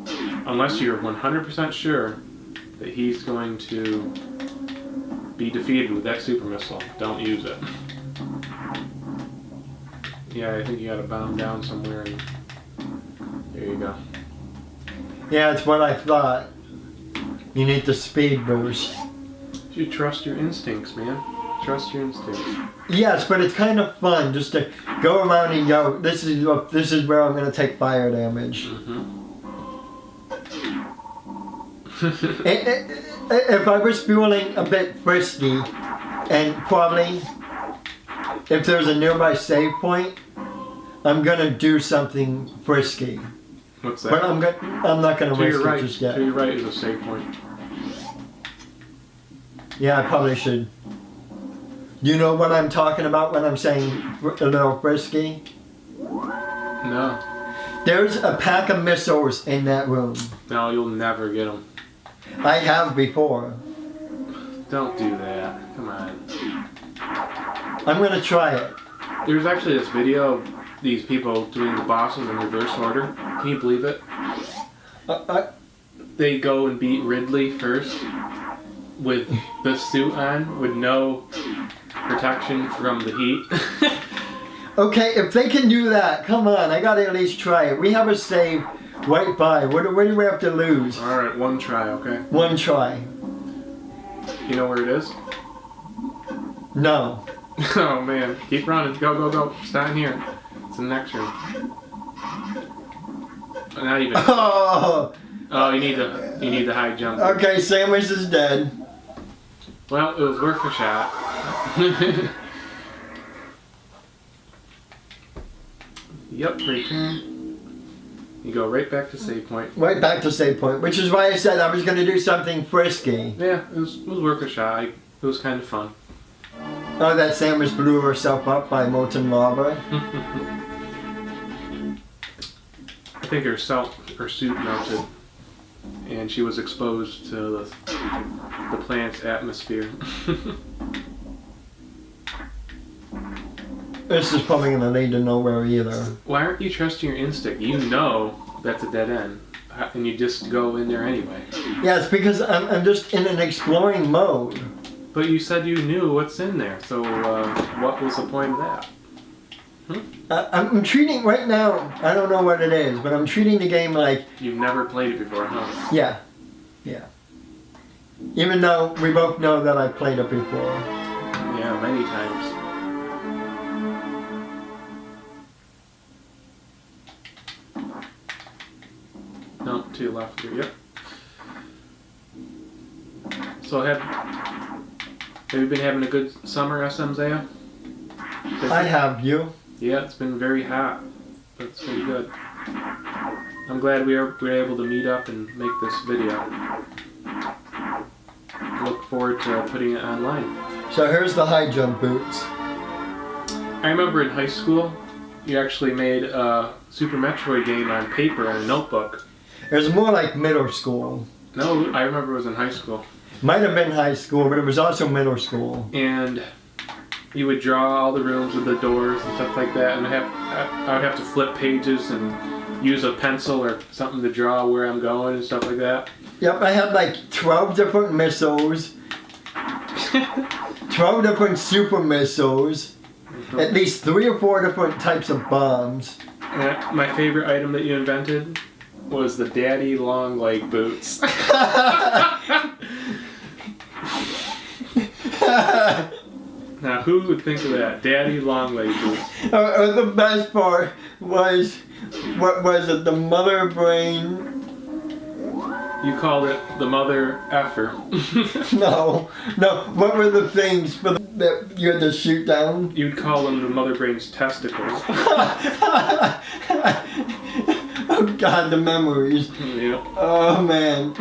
Speaker 1: unless you're 100% sure that he's going to be defeated with that Super Missile, don't use it. Yeah, I think you gotta bomb down somewhere, and there you go.
Speaker 2: Yeah, it's what I thought. You need the speed boost.
Speaker 1: You trust your instincts, man. Trust your instincts.
Speaker 2: Yes, but it's kind of fun just to go around and go, this is where I'm going to take fire damage. If I was feeling a bit frisky, and probably if there's a nearby save point, I'm going to do something frisky.
Speaker 1: What's that?
Speaker 2: But I'm not going to risk it
Speaker 1: right.
Speaker 2: just yet.
Speaker 1: To your right is a save point.
Speaker 2: Yeah, I probably should. You know what I'm talking about when I'm saying a little frisky?
Speaker 1: No.
Speaker 2: There's a pack of missiles in that room.
Speaker 1: No, you'll never get them.
Speaker 2: I have before.
Speaker 1: Don't do that. Come on.
Speaker 2: I'm gonna try it.
Speaker 1: There's actually this video of these people doing the bosses in reverse order. Can you believe it? they go and beat Ridley first with the suit on, with no protection from the heat.
Speaker 2: Okay, if they can do that, come on, I gotta at least try it. We have a save right by. What do we have to lose?
Speaker 1: Alright, one try, okay?
Speaker 2: One try.
Speaker 1: You know where it is?
Speaker 2: No.
Speaker 1: Oh man, keep running. Go, go, go. It's not in here. It's in the next room. Not even.
Speaker 2: Oh!
Speaker 1: Oh, you need the high jump.
Speaker 2: Okay, Samus is dead.
Speaker 1: Well, it was worth a shot. Yep, return. You go right back to save point.
Speaker 2: Right back to save point, which is why I said I was gonna do something frisky.
Speaker 1: Yeah, it was worth a shot. It was kind of fun.
Speaker 2: Oh, that Samus blew herself up by molten lava.
Speaker 1: I think her suit melted, and she was exposed to the planet's atmosphere.
Speaker 2: This is probably gonna lead to nowhere either.
Speaker 1: Why aren't you trusting your instinct? You know that's a dead end, and you just go in there anyway.
Speaker 2: Yeah, it's because I'm just in an exploring mode.
Speaker 1: But you said you knew what's in there, so what was the point of that?
Speaker 2: I'm treating, right now, I don't know what it is, but I'm treating the game like...
Speaker 1: You've never played it before, huh?
Speaker 2: Yeah. Yeah. Even though we both know that I've played it before.
Speaker 1: Yeah, many times. No, to your left here, yep. So have you been having a good summer, SmZaeo?
Speaker 2: I have. You?
Speaker 1: Yeah, it's been very hot, but it's been good. I'm glad we were able to meet up and make this video. Look forward to putting it online.
Speaker 2: So here's the high jump boots.
Speaker 1: I remember in high school, you actually made a Super Metroid game on paper in a notebook.
Speaker 2: It was more like middle school.
Speaker 1: No, I remember it was in high school.
Speaker 2: Might have been high school, but it was also middle school.
Speaker 1: And you would draw all the rooms with the doors and stuff like that, and I would have to flip pages and use a pencil or something to draw where I'm going and stuff like that.
Speaker 2: Yep, I had like 12 different missiles, 12 different super missiles, at least 3 or 4 different types of bombs.
Speaker 1: And my favorite item that you invented was the daddy long leg boots. Now, who would think of that? Daddy long leg boots.
Speaker 2: The best part was, what was it, the mother brain?
Speaker 1: You called it the mother effer.
Speaker 2: No, what were the things that you had to shoot down?
Speaker 1: You'd call them the mother brain's testicles.
Speaker 2: Oh God, the memories.
Speaker 1: Yeah.
Speaker 2: Oh man.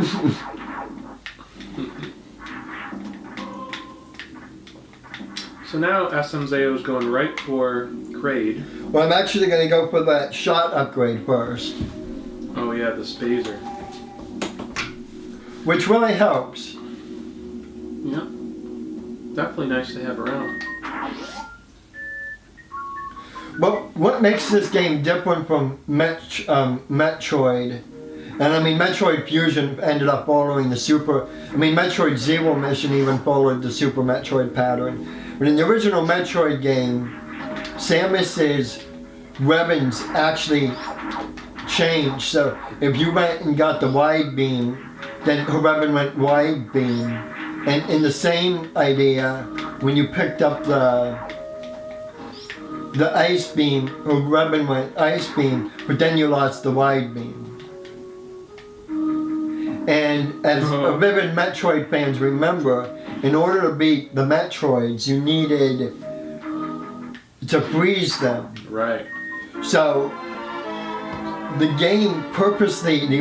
Speaker 1: So now SmZaeo is going right for grade.
Speaker 2: Well, I'm actually going to go for that shot upgrade first.
Speaker 1: Oh yeah, the Spazer.
Speaker 2: Which really helps.
Speaker 1: Yeah. Definitely nice to have around.
Speaker 2: But what makes this game different from Metroid, and I mean Metroid Fusion ended up following the Metroid Zero Mission even followed the Super Metroid pattern. But in the original Metroid game, Samus's weapons actually changed. So if you went and got the wide beam, then her weapon went wide beam. And in the same idea, when you picked up the ice beam, her weapon went ice beam, but then you lost the wide beam. And as vivid Metroid fans remember, in order to beat the Metroids, you needed to freeze them.
Speaker 1: Right.
Speaker 2: So the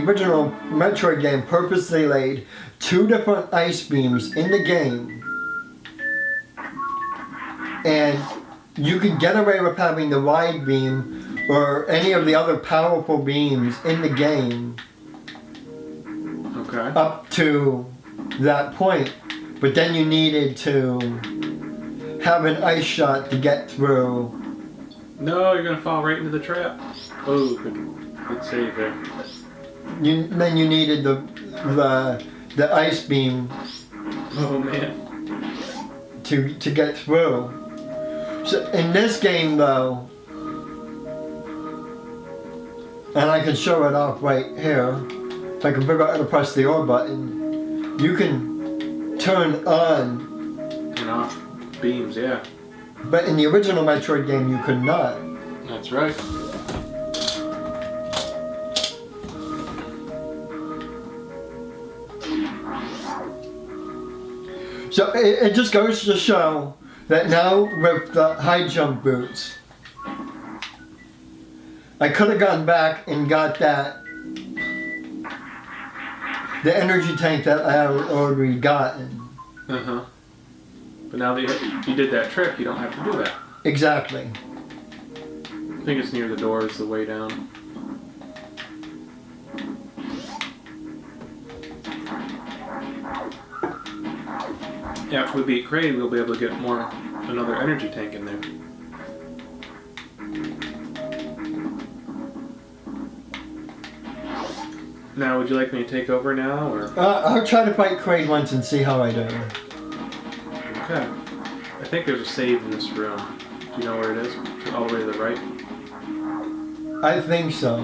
Speaker 2: original Metroid game purposely laid 2 different ice beams in the game. And you could get away with having the wide beam or any of the other powerful beams in the game.
Speaker 1: Okay.
Speaker 2: Up to that point. But then you needed to have an ice shot to get through.
Speaker 1: No, you're gonna fall right into the trap. Oh, good save there.
Speaker 2: then you needed the ice beam
Speaker 1: Oh man.
Speaker 2: to get through. So in this game though, and I can show it off right here, if I can figure out how to press the R button, you can turn on
Speaker 1: And off beams, yeah.
Speaker 2: but in the original Metroid game you could not.
Speaker 1: That's right.
Speaker 2: So it just goes to show that now with the high jump boots, I could have gone back and got the energy tank that I had already gotten.
Speaker 1: Uh-huh. But now that you did that trick, you don't have to do that.
Speaker 2: Exactly.
Speaker 1: I think it's near the doors, the way down. Yeah, if we beat Kraid, we'll be able to get another energy tank in there. Now, would you like me to take over now, or?
Speaker 2: I'll try to fight Kraid once and see how I do.
Speaker 1: Okay. I think there's a save in this room. Do you know where it is? All the way to the right?
Speaker 2: I think so.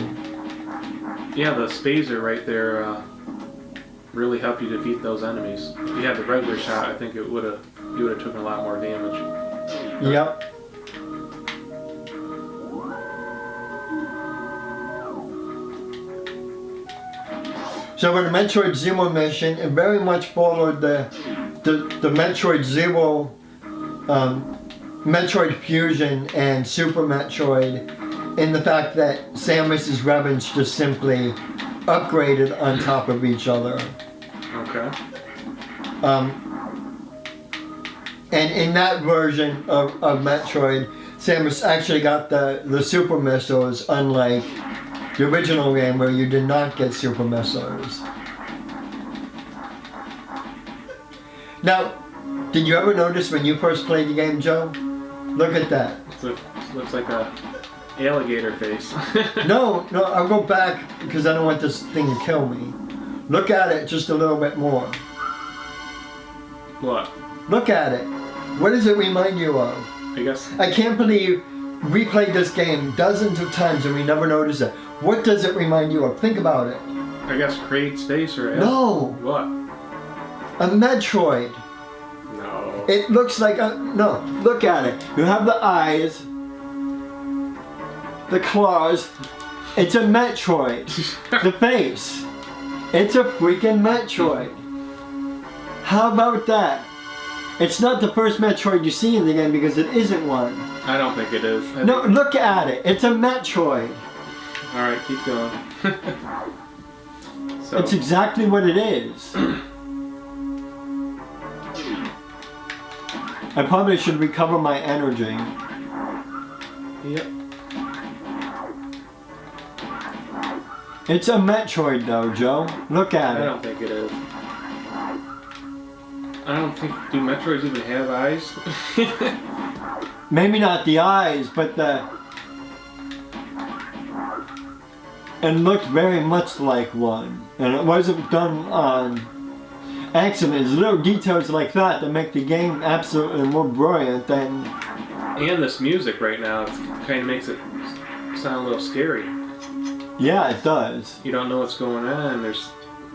Speaker 1: Yeah, the spazer right there really help you defeat those enemies. If you had the regular shot, I think you would have taken a lot more damage.
Speaker 2: Yep. So in the Metroid Zero mission, it very much followed the Metroid Zero, Metroid Fusion, and Super Metroid, in the fact that Samus's weapons just simply upgraded on top of each other.
Speaker 1: Okay.
Speaker 2: And in that version of Metroid, Samus actually got the super missiles, unlike the original game where you did not get super missiles. Now, did you ever notice when you first played the game, Joe? Look at that.
Speaker 1: Looks like a alligator face.
Speaker 2: No, I'll go back because I don't want this thing to kill me. Look at it just a little bit more.
Speaker 1: What?
Speaker 2: Look at it. What does it remind you of?
Speaker 1: I guess.
Speaker 2: I can't believe we played this game dozens of times and we never noticed it. What does it remind you of? Think about it.
Speaker 1: I guess Kraid's face or
Speaker 2: No.
Speaker 1: What?
Speaker 2: A Metroid.
Speaker 1: No.
Speaker 2: It looks like a... No, look at it. You have the eyes, the claws. It's a Metroid. The face. It's a freaking Metroid. How about that? It's not the first Metroid you see in the game because it isn't one.
Speaker 1: I don't think it is.
Speaker 2: No, look at it. It's a Metroid.
Speaker 1: Alright, keep going. So.
Speaker 2: It's exactly what it is. I probably should recover my energy.
Speaker 1: Yep.
Speaker 2: It's a Metroid though, Joe. Look at
Speaker 1: I
Speaker 2: it.
Speaker 1: don't think it is. I don't think... Do Metroids even have eyes?
Speaker 2: Maybe not the eyes, but the... It looked very much like one. And it wasn't done on accident. There's little details like that that make the game absolutely more brilliant than...
Speaker 1: And this music right now, it kind of makes it sound a little scary.
Speaker 2: Yeah, it does.
Speaker 1: You don't know what's going on.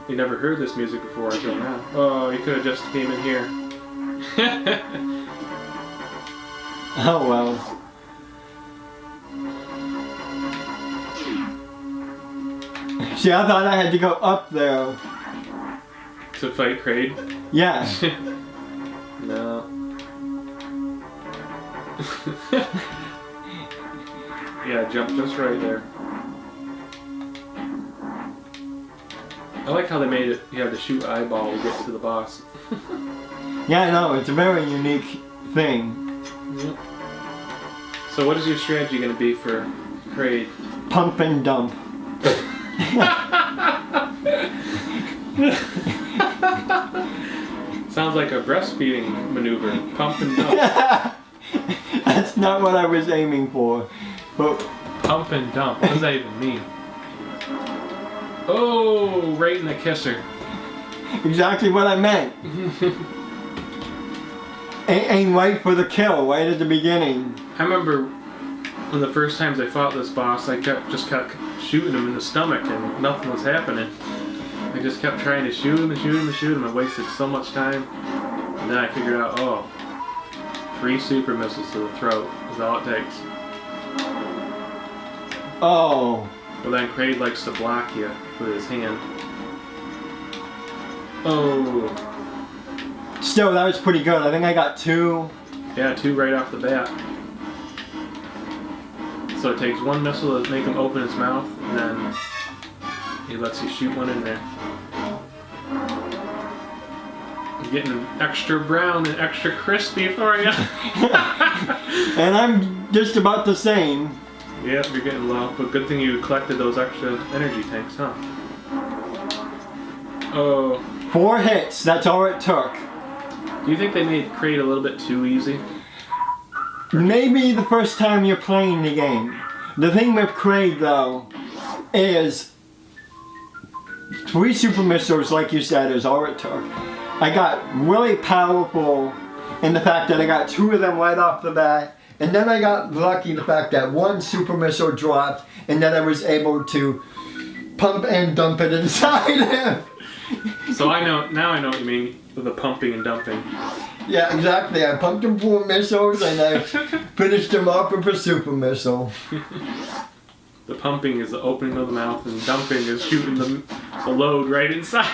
Speaker 1: You never heard this music before until now. Oh, you could have just came in here.
Speaker 2: Oh well. See, I thought I had to go up there.
Speaker 1: To fight Kraid?
Speaker 2: Yeah.
Speaker 1: No. Yeah, jump just right there. I like how they made it, you have to shoot eyeball to get to the boss.
Speaker 2: Yeah, I know, it's a very unique thing.
Speaker 1: Yep. So what is your strategy going to be for Kraid?
Speaker 2: Pump and dump.
Speaker 1: Sounds like a breastfeeding maneuver. Pump and dump.
Speaker 2: That's not what I was aiming for. But
Speaker 1: Pump and dump. What does that even mean? Oh, right in the kisser.
Speaker 2: Exactly what I meant. Aim right for the kill, right at the beginning.
Speaker 1: I remember one of the first times I fought this boss, I just kept shooting him in the stomach and nothing was happening. I just kept trying to shoot him and shoot him and shoot him. I wasted so much time. And then I figured out, oh, 3 super missiles to the throat is all it takes.
Speaker 2: Oh.
Speaker 1: But then Kraid likes to block you with his hand. Oh.
Speaker 2: Still, that was pretty good. I think I got 2.
Speaker 1: Yeah, 2 right off the bat. So it takes 1 missile to make him open his mouth, and then he lets you shoot one in there. I'm getting extra brown and extra crispy for you.
Speaker 2: And I'm just about the same.
Speaker 1: Yeah, you're getting low, but good thing you collected those extra energy tanks, huh? Oh.
Speaker 2: 4 hits, that's all it took.
Speaker 1: Do you think they made Kraid a little bit too easy?
Speaker 2: Maybe the first time you're playing the game. The thing with Kraid, though, is 3 super missiles, like you said, is all it took. I got really powerful in the fact that I got 2 of them right off the bat, and then I got lucky the fact that 1 super missile dropped, and then I was able to pump and dump it inside him.
Speaker 1: So now I know what you mean with the pumping and dumping.
Speaker 2: Yeah, exactly. I pumped him full of missiles and I finished him off with a super missile.
Speaker 1: The pumping is the opening of the mouth, and dumping is shooting the load right inside.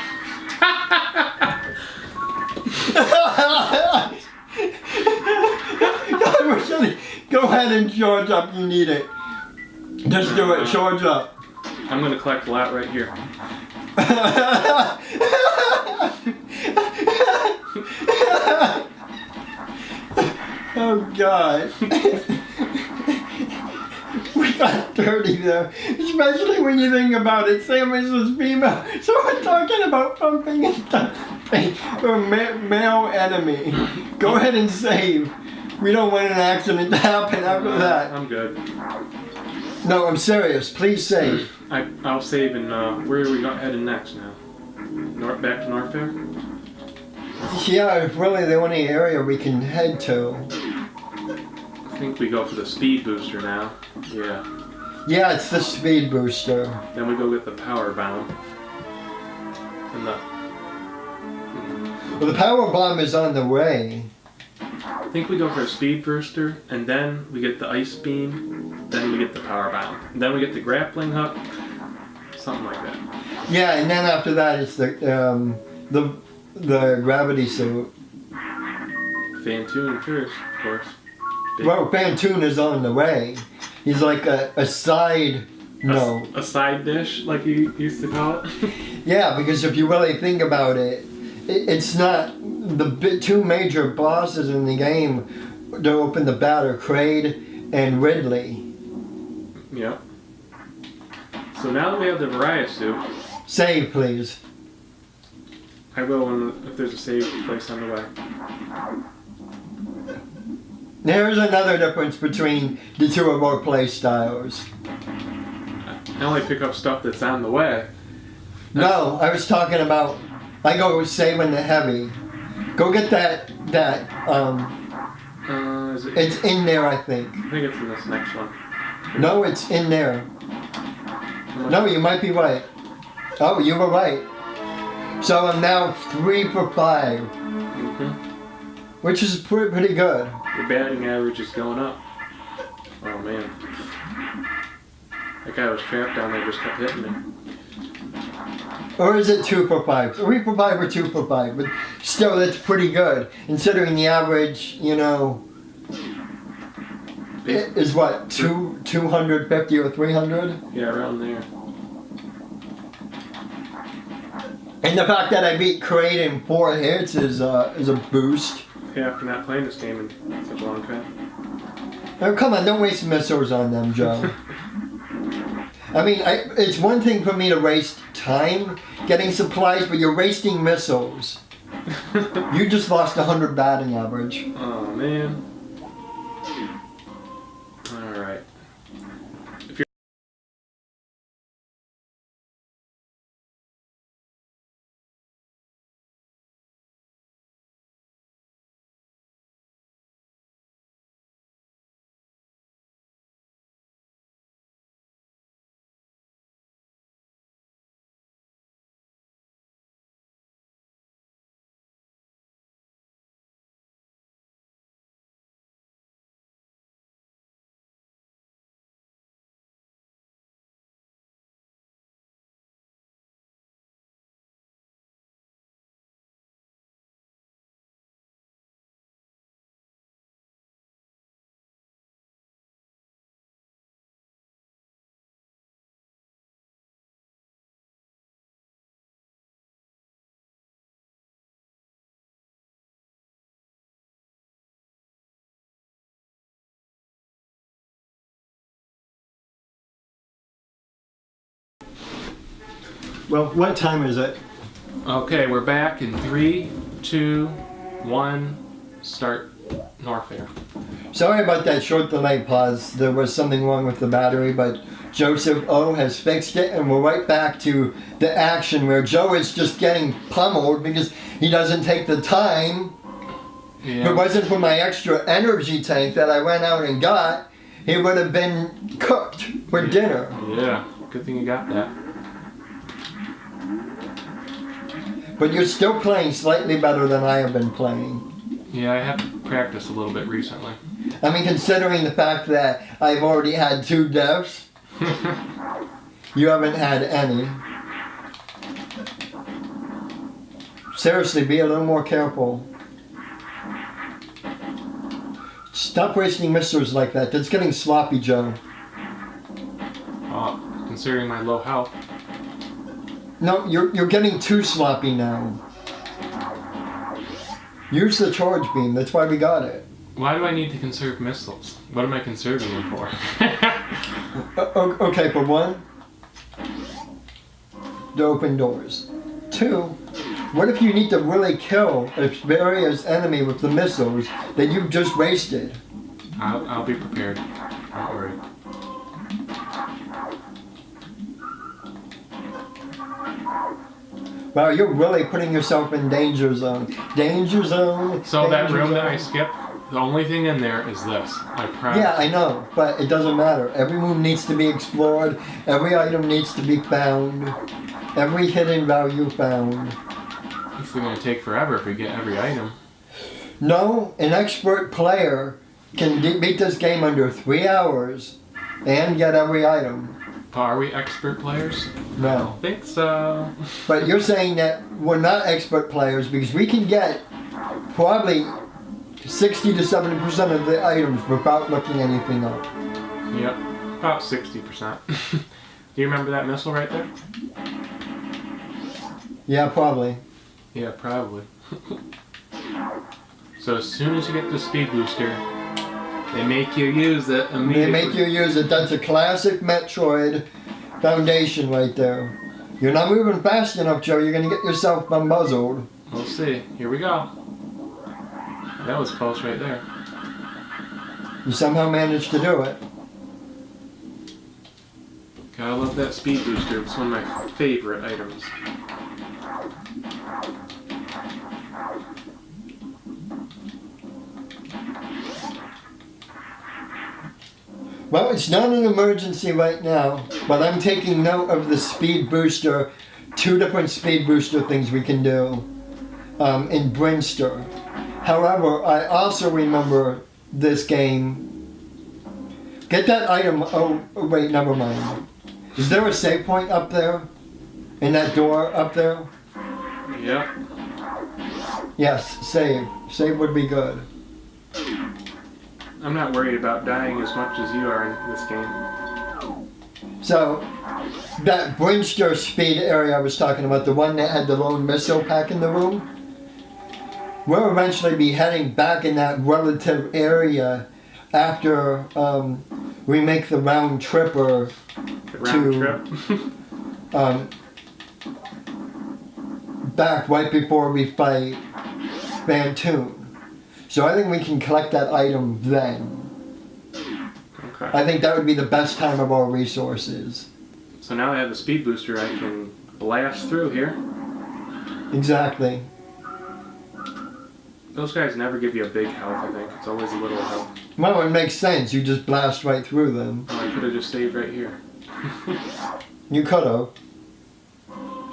Speaker 1: Go ahead and charge up. You need it. Just do it. Charge up. I'm gonna collect a lot right here.
Speaker 2: Oh God. We got dirty there. Especially when you think about it, Samus was female. So we're talking about pumping and dumping for a male enemy. Go ahead and save. We don't want an accident to happen after that.
Speaker 1: I'm good.
Speaker 2: No, I'm serious. Please save.
Speaker 1: I'll save and where are we heading next now? Back to Norfair?
Speaker 2: Yeah, it's really the only area we can head to.
Speaker 1: I think we go for the speed booster now. Yeah.
Speaker 2: Yeah, it's the speed booster.
Speaker 1: Then we go get the power bomb. And
Speaker 2: Well, the power bomb is on the way.
Speaker 1: I think we go for a speed booster, and then we get the ice beam, then we get the power bomb, and then we get the grappling hook, something like that.
Speaker 2: Yeah, and then after that it's the gravity suit.
Speaker 1: Fantoon first, of course.
Speaker 2: Well, Fantoon is on the way. He's like a side. No.
Speaker 1: A side dish, like you used to call it.
Speaker 2: Yeah, because if you really think about it, it's not the 2 major bosses in the game to open the battle, Kraid and Ridley.
Speaker 1: Yep. So now that we have the Mariah suit,
Speaker 2: Save, please.
Speaker 1: I will if there's a save place on the way.
Speaker 2: There's another difference between the 2 of our play styles.
Speaker 1: I only pick up stuff that's on the way.
Speaker 2: No, I was talking about. I go saving the heavy. Go get that.
Speaker 1: Is it?
Speaker 2: It's in there, I think.
Speaker 1: I think it's in this next one.
Speaker 2: No, it's in there. No, you might be right. Oh, you were right. So I'm now 3 for 5, which is pretty good.
Speaker 1: Your batting average is going up. Oh man. That guy was trapped down there, just kept hitting me.
Speaker 2: Or is it 2 for 5? 3 for 5 or 2 for 5? But still, that's pretty good. Considering the average, is what, 250 or 300?
Speaker 1: Yeah, around there.
Speaker 2: And the fact that I beat Kraid in 4 hits is a boost.
Speaker 1: Yeah, after not playing this game in such a long time.
Speaker 2: Oh, come on, don't waste missiles on them, Joe. I mean, it's one thing for me to waste time getting supplies, but you're wasting missiles. You just lost 100 batting average.
Speaker 1: Oh, man. Alright.
Speaker 2: Well, what time is it?
Speaker 1: Okay, we're back in 3, 2, 1. Start Norfair.
Speaker 2: Sorry about that short delay pause. There was something wrong with the battery, but Joseph O has fixed it, and we're right back to the action where Joe is just getting pummeled because he doesn't take the time. If it wasn't for my extra energy tank that I went out and got, he would have been cooked for dinner.
Speaker 1: Yeah, good thing you got that.
Speaker 2: But you're still playing slightly better than I have been playing.
Speaker 1: Yeah, I have to practice a little bit recently.
Speaker 2: I mean, considering the fact that I've already had 2 deaths, you haven't had any. Seriously, be a little more careful. Stop wasting missiles like that. That's getting sloppy, Joe.
Speaker 1: Considering my low health.
Speaker 2: No, you're getting too sloppy now. Use the charge beam. That's why we got it.
Speaker 1: Why do I need to conserve missiles? What am I conserving them for?
Speaker 2: Okay, for 1, to open doors. 2, what if you need to really kill a various enemy with the missiles that you've just wasted?
Speaker 1: I'll be prepared. Don't worry.
Speaker 2: Wow, you're really putting yourself in danger zone. Danger zone.
Speaker 1: So that
Speaker 2: danger
Speaker 1: room that
Speaker 2: zone.
Speaker 1: I skipped, the only thing in there is this. I promise.
Speaker 2: Yeah, I know, but it doesn't matter. Every room needs to be explored. Every item needs to be found. Every hidden value found.
Speaker 1: It's going to take forever if we get every item.
Speaker 2: No, an expert player can beat this game under 3 hours and get every item.
Speaker 1: Are we expert players? I
Speaker 2: No.
Speaker 1: don't think so.
Speaker 2: But you're saying that we're not expert players because we can get probably 60 to 70% of the items without looking anything up.
Speaker 1: Yep, about 60%. Do you remember that missile right there?
Speaker 2: Yeah, probably.
Speaker 1: Yeah, probably. So as soon as you get the speed booster, they make you use it immediately.
Speaker 2: They make you use it. That's a classic Metroid foundation right there. You're not moving fast enough, Joe. You're going to get yourself bamboozled.
Speaker 1: We'll see. Here we go. That was close right there.
Speaker 2: You somehow managed to do it.
Speaker 1: Gotta love that speed booster. It's one of my favorite items.
Speaker 2: Well, it's not an emergency right now, but I'm taking note of the speed booster, 2 different speed booster things we can do in Brinster. However, I also remember this game. Get that item. Oh, wait, never mind. Is there a save point up there? In that door up there?
Speaker 1: Yep.
Speaker 2: Yes, save. Save would be good.
Speaker 1: I'm not worried about dying as much as you are in this game.
Speaker 2: So, that Brinster speed area I was talking about, the one that had the lone missile pack in the room, we'll eventually be heading back in that relative area after we make the round tripper
Speaker 1: The round trip.
Speaker 2: Back right before we fight Bantoon. So I think we can collect that item then.
Speaker 1: Okay.
Speaker 2: I think that would be the best time of our resources.
Speaker 1: So now I have the speed booster, I can blast through here.
Speaker 2: Exactly.
Speaker 1: Those guys never give you a big health, I think. It's always a little health.
Speaker 2: Well, it makes sense. You just blast right through them.
Speaker 1: Oh, I could have just saved right here.
Speaker 2: You could have.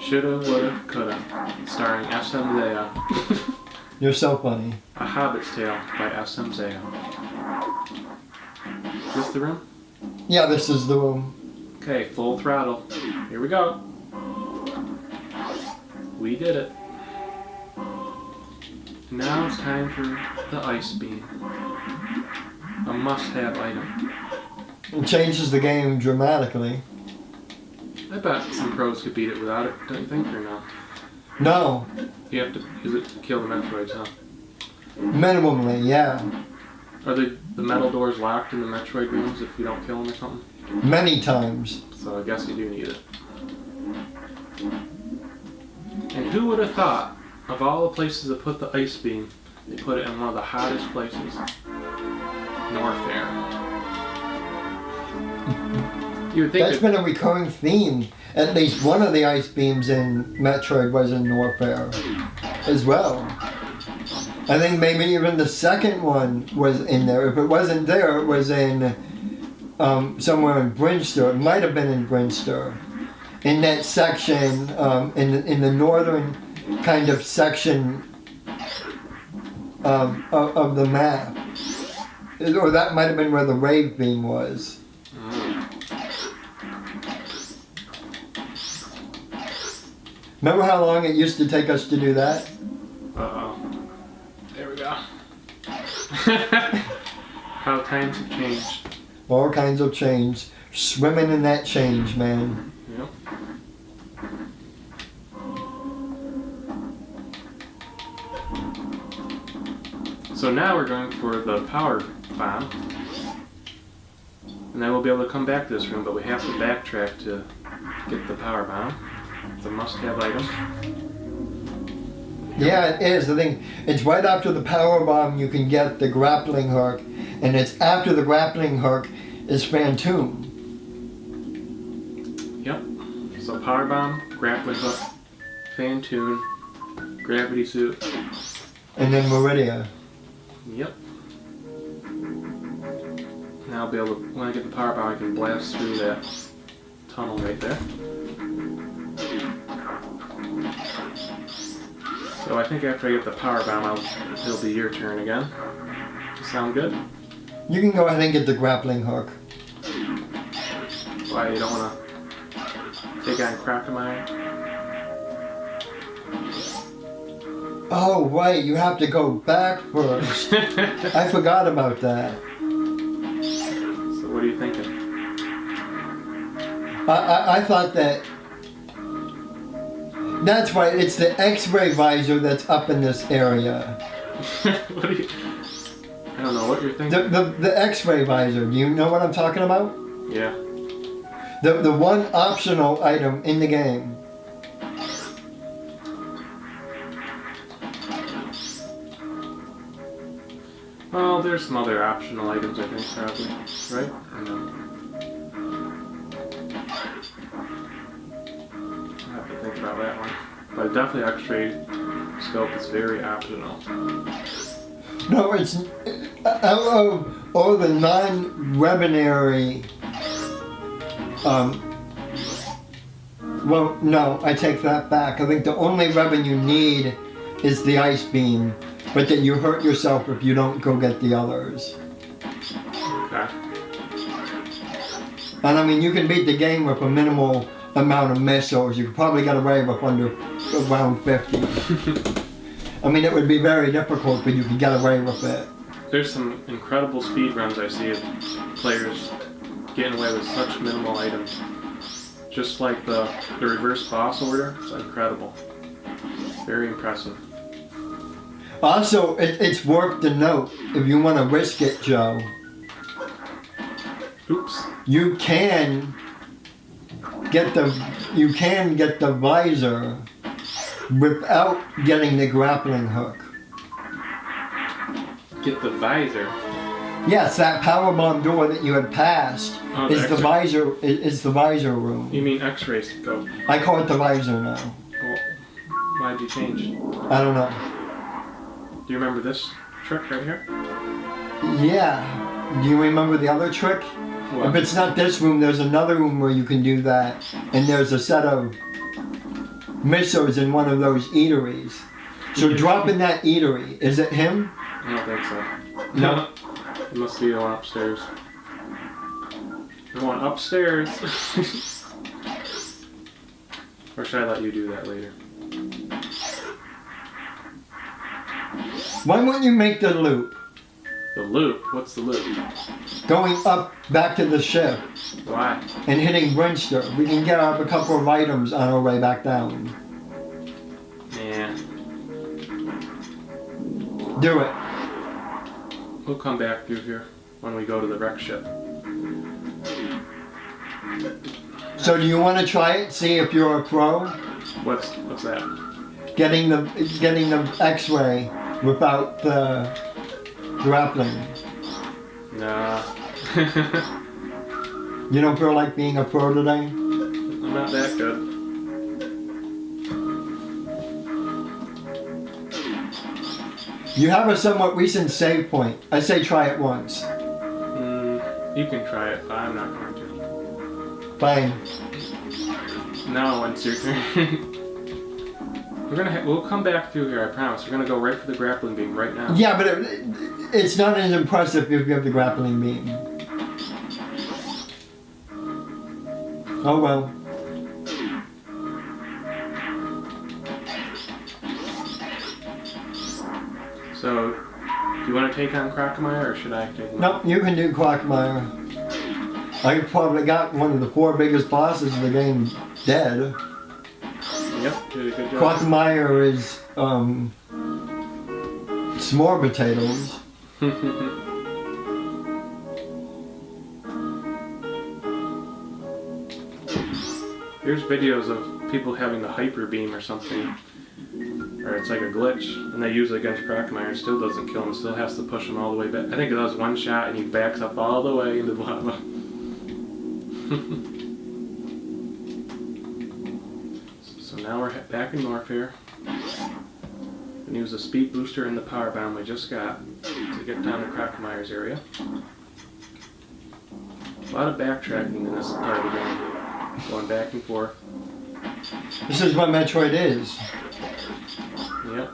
Speaker 1: Shoulda, woulda, coulda. Starring SmZaeo.
Speaker 2: You're so funny.
Speaker 1: A Hobbit's Tale by SmZaeo. Is this the room?
Speaker 2: Yeah, this is the room.
Speaker 1: Okay, full throttle. Here we go. We did it. Now it's time for the ice beam. A must-have item.
Speaker 2: It changes the game dramatically.
Speaker 1: I bet some pros could beat it without it, don't you think, or no?
Speaker 2: No.
Speaker 1: You have to use it to kill the Metroids, huh?
Speaker 2: Minimally, yeah.
Speaker 1: Are the metal doors locked in the Metroid rooms if you don't kill them or something?
Speaker 2: Many times.
Speaker 1: So I guess you do need it. And who would have thought, of all the places to put the ice beam, they put it in one of the hottest places? Norfair. You would think
Speaker 2: That's been a recurring theme. At least one of the ice beams in Metroid was in Norfair as well. I think maybe even the second one was in there. If it wasn't there, it was in somewhere in Brinster. It might have been in Brinster. In that section, in the northern kind of section of the map. Or that might have been where the wave beam was. Remember how long it used to take us to do that?
Speaker 1: Uh-oh. There we go. How times have changed.
Speaker 2: All kinds of change. Swimming in that change, man.
Speaker 1: Yep. So now we're going for the power bomb. And then we'll be able to come back to this room, but we have to backtrack to get the power bomb. It's a must-have item.
Speaker 2: Yeah, it is. I think it's right after the power bomb you can get the grappling hook, and it's after the grappling hook is Phantom.
Speaker 1: Yep. So power bomb, grappling hook, Phantom, gravity suit.
Speaker 2: And then Meridia.
Speaker 1: Yep. Now I'll be able to, when I get the power bomb, I can blast through that tunnel right there. So I think after I get the power bomb, it'll be your turn again. Sound good?
Speaker 2: You can go ahead and get the grappling hook.
Speaker 1: Why, you don't want to take on Crocomire?
Speaker 2: Oh, wait, you have to go back first. I forgot about that.
Speaker 1: So what are you thinking?
Speaker 2: I thought that... That's right, it's the X-ray visor that's up in this area.
Speaker 1: What are you... I don't know what you're thinking.
Speaker 2: The X-ray visor, do you know what I'm talking about?
Speaker 1: Yeah.
Speaker 2: The one optional item in the game.
Speaker 1: Well, there's some other optional items, I think, probably. Right? Or no? I have to think about that one. But definitely X-ray scope is very optional.
Speaker 2: No, it's out of all the non-weaponary. Well, no, I take that back. I think the only weapon you need is the ice beam, but then you hurt yourself if you don't go get the others.
Speaker 1: Okay.
Speaker 2: And I mean, you can beat the game with a minimal amount of missiles. You could probably get away with under around 50. I mean, it would be very difficult, but you could get away with it.
Speaker 1: There's some incredible speed runs I see of players getting away with such minimal items. Just like the reverse boss order, it's incredible. Very impressive.
Speaker 2: Also, it's worth the note, if you want to risk it, Joe,
Speaker 1: Oops.
Speaker 2: you can get the visor without getting the grappling hook.
Speaker 1: Get the visor.
Speaker 2: Yes, that powerbomb door that you had passed
Speaker 1: Oh,
Speaker 2: is the
Speaker 1: X-ray.
Speaker 2: visor room.
Speaker 1: You mean X-ray scope?
Speaker 2: I call it the visor now.
Speaker 1: Well, why'd you change?
Speaker 2: I don't know.
Speaker 1: Do you remember this trick right here?
Speaker 2: Yeah. Do you remember the other trick?
Speaker 1: What?
Speaker 2: If it's not this room, there's another room where you can do that, and there's a set of missiles in one of those eateries. So drop in that eatery. Is it him?
Speaker 1: I don't think so.
Speaker 2: No.
Speaker 1: It must be the one upstairs. The one upstairs. Or should I let you do that later?
Speaker 2: Why wouldn't you make the loop?
Speaker 1: The loop? What's the loop?
Speaker 2: Going up back to the ship
Speaker 1: Why?
Speaker 2: and hitting Brinster. We can get up a couple of items on our way back down.
Speaker 1: Yeah.
Speaker 2: Do it.
Speaker 1: We'll come back through here when we go to the wreck ship.
Speaker 2: So do you want to try it? See if you're a pro?
Speaker 1: What's that?
Speaker 2: Getting the X-ray without the grappling.
Speaker 1: Nah.
Speaker 2: You don't feel like being a pro today?
Speaker 1: I'm not that good.
Speaker 2: You have a somewhat recent save point. I say try it once.
Speaker 1: You can try it, but I'm not going to.
Speaker 2: Fine.
Speaker 1: Now it's your turn. We'll come back through here, I promise. We're gonna go right for the grappling beam right now.
Speaker 2: Yeah, but it's not as impressive if you have the grappling beam. Oh well.
Speaker 1: So, do you want to take on Crocomire, or should I take him?
Speaker 2: No, you can do Quagmire. I probably got one of the 4 biggest bosses of the game dead.
Speaker 1: Yep, did a good job.
Speaker 2: Quagmire is s'more potatoes.
Speaker 1: There's videos of people having the hyper beam or something, or it's like a glitch, and they use it against Crocomire and still doesn't kill him, still has to push him all the way back. I think it does one shot and he backs up all the way into the lava. So now we're back in Norfair. And use the speed booster and the power bomb we just got to get down to Crocomire's area. A lot of backtracking in this part of the game. Going back and forth.
Speaker 2: This is what Metroid is.
Speaker 1: Yep.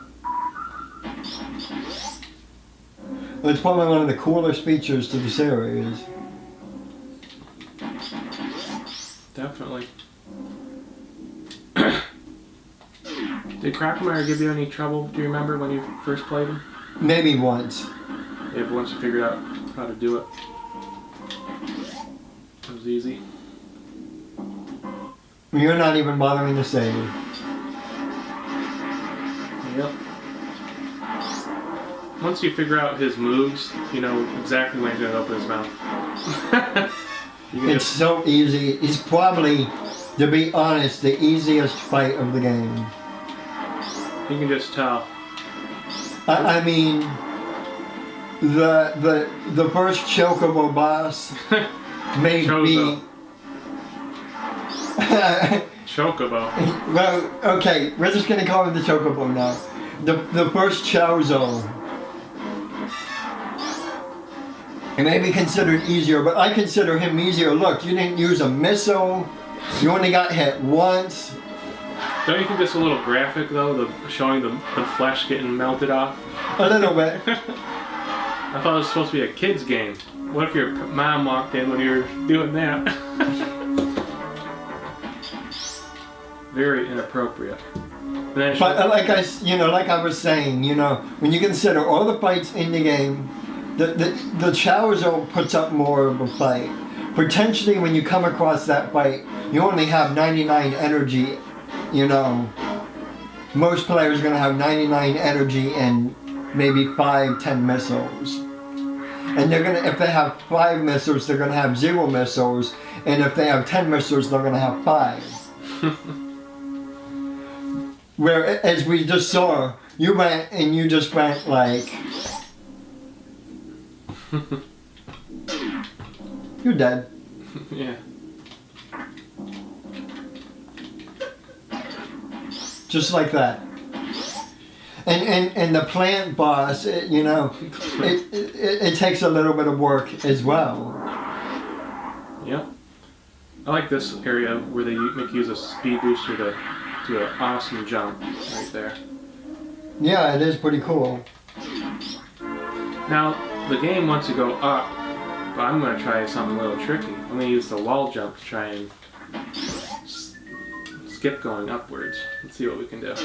Speaker 2: It's probably one of the coolest features to the series.
Speaker 1: Definitely. Did Crocomire give you any trouble, do you remember, when you first played him?
Speaker 2: Maybe once.
Speaker 1: Yeah, but once you figured out how to do it, it was easy.
Speaker 2: You're not even bothering to save.
Speaker 1: Yep. Once you figure out his moves, you know exactly when he's going to open his mouth.
Speaker 2: It's so easy. It's probably, to be honest, the easiest fight of the game.
Speaker 1: You can just tell.
Speaker 2: I mean, the first Chocobo boss may be...
Speaker 1: Chocobo.
Speaker 2: Well, okay, we're just gonna call him the Chocobo now. The first Chaozo. It may be considered easier, but I consider him easier. Look, you didn't use a missile. You only got hit once.
Speaker 1: Don't you think that's a little graphic though, showing the flesh getting melted off?
Speaker 2: A little bit.
Speaker 1: I thought it was supposed to be a kid's game. What if your mom walked in when you were doing that? Very inappropriate.
Speaker 2: But like I was saying, when you consider all the fights in the game, the Chaozo puts up more of a fight. Potentially, when you come across that fight, you only have 99 energy. Most players are going to have 99 energy and maybe 5-10 missiles. And they're gonna, if they have 5 missiles, they're gonna have 0 missiles, and if they have 10 missiles, they're gonna have 5. Where, as we just saw, you went and you just went like, you're dead.
Speaker 1: Yeah.
Speaker 2: Just like that. And the plant boss, it takes a little bit of work as well.
Speaker 1: Yep. I like this area where they make use of speed booster to do an awesome jump right there.
Speaker 2: Yeah, it is pretty cool.
Speaker 1: Now, the game wants to go up, but I'm going to try something a little tricky. I'm going to use the wall jump to try and skip going upwards. Let's see what we can do.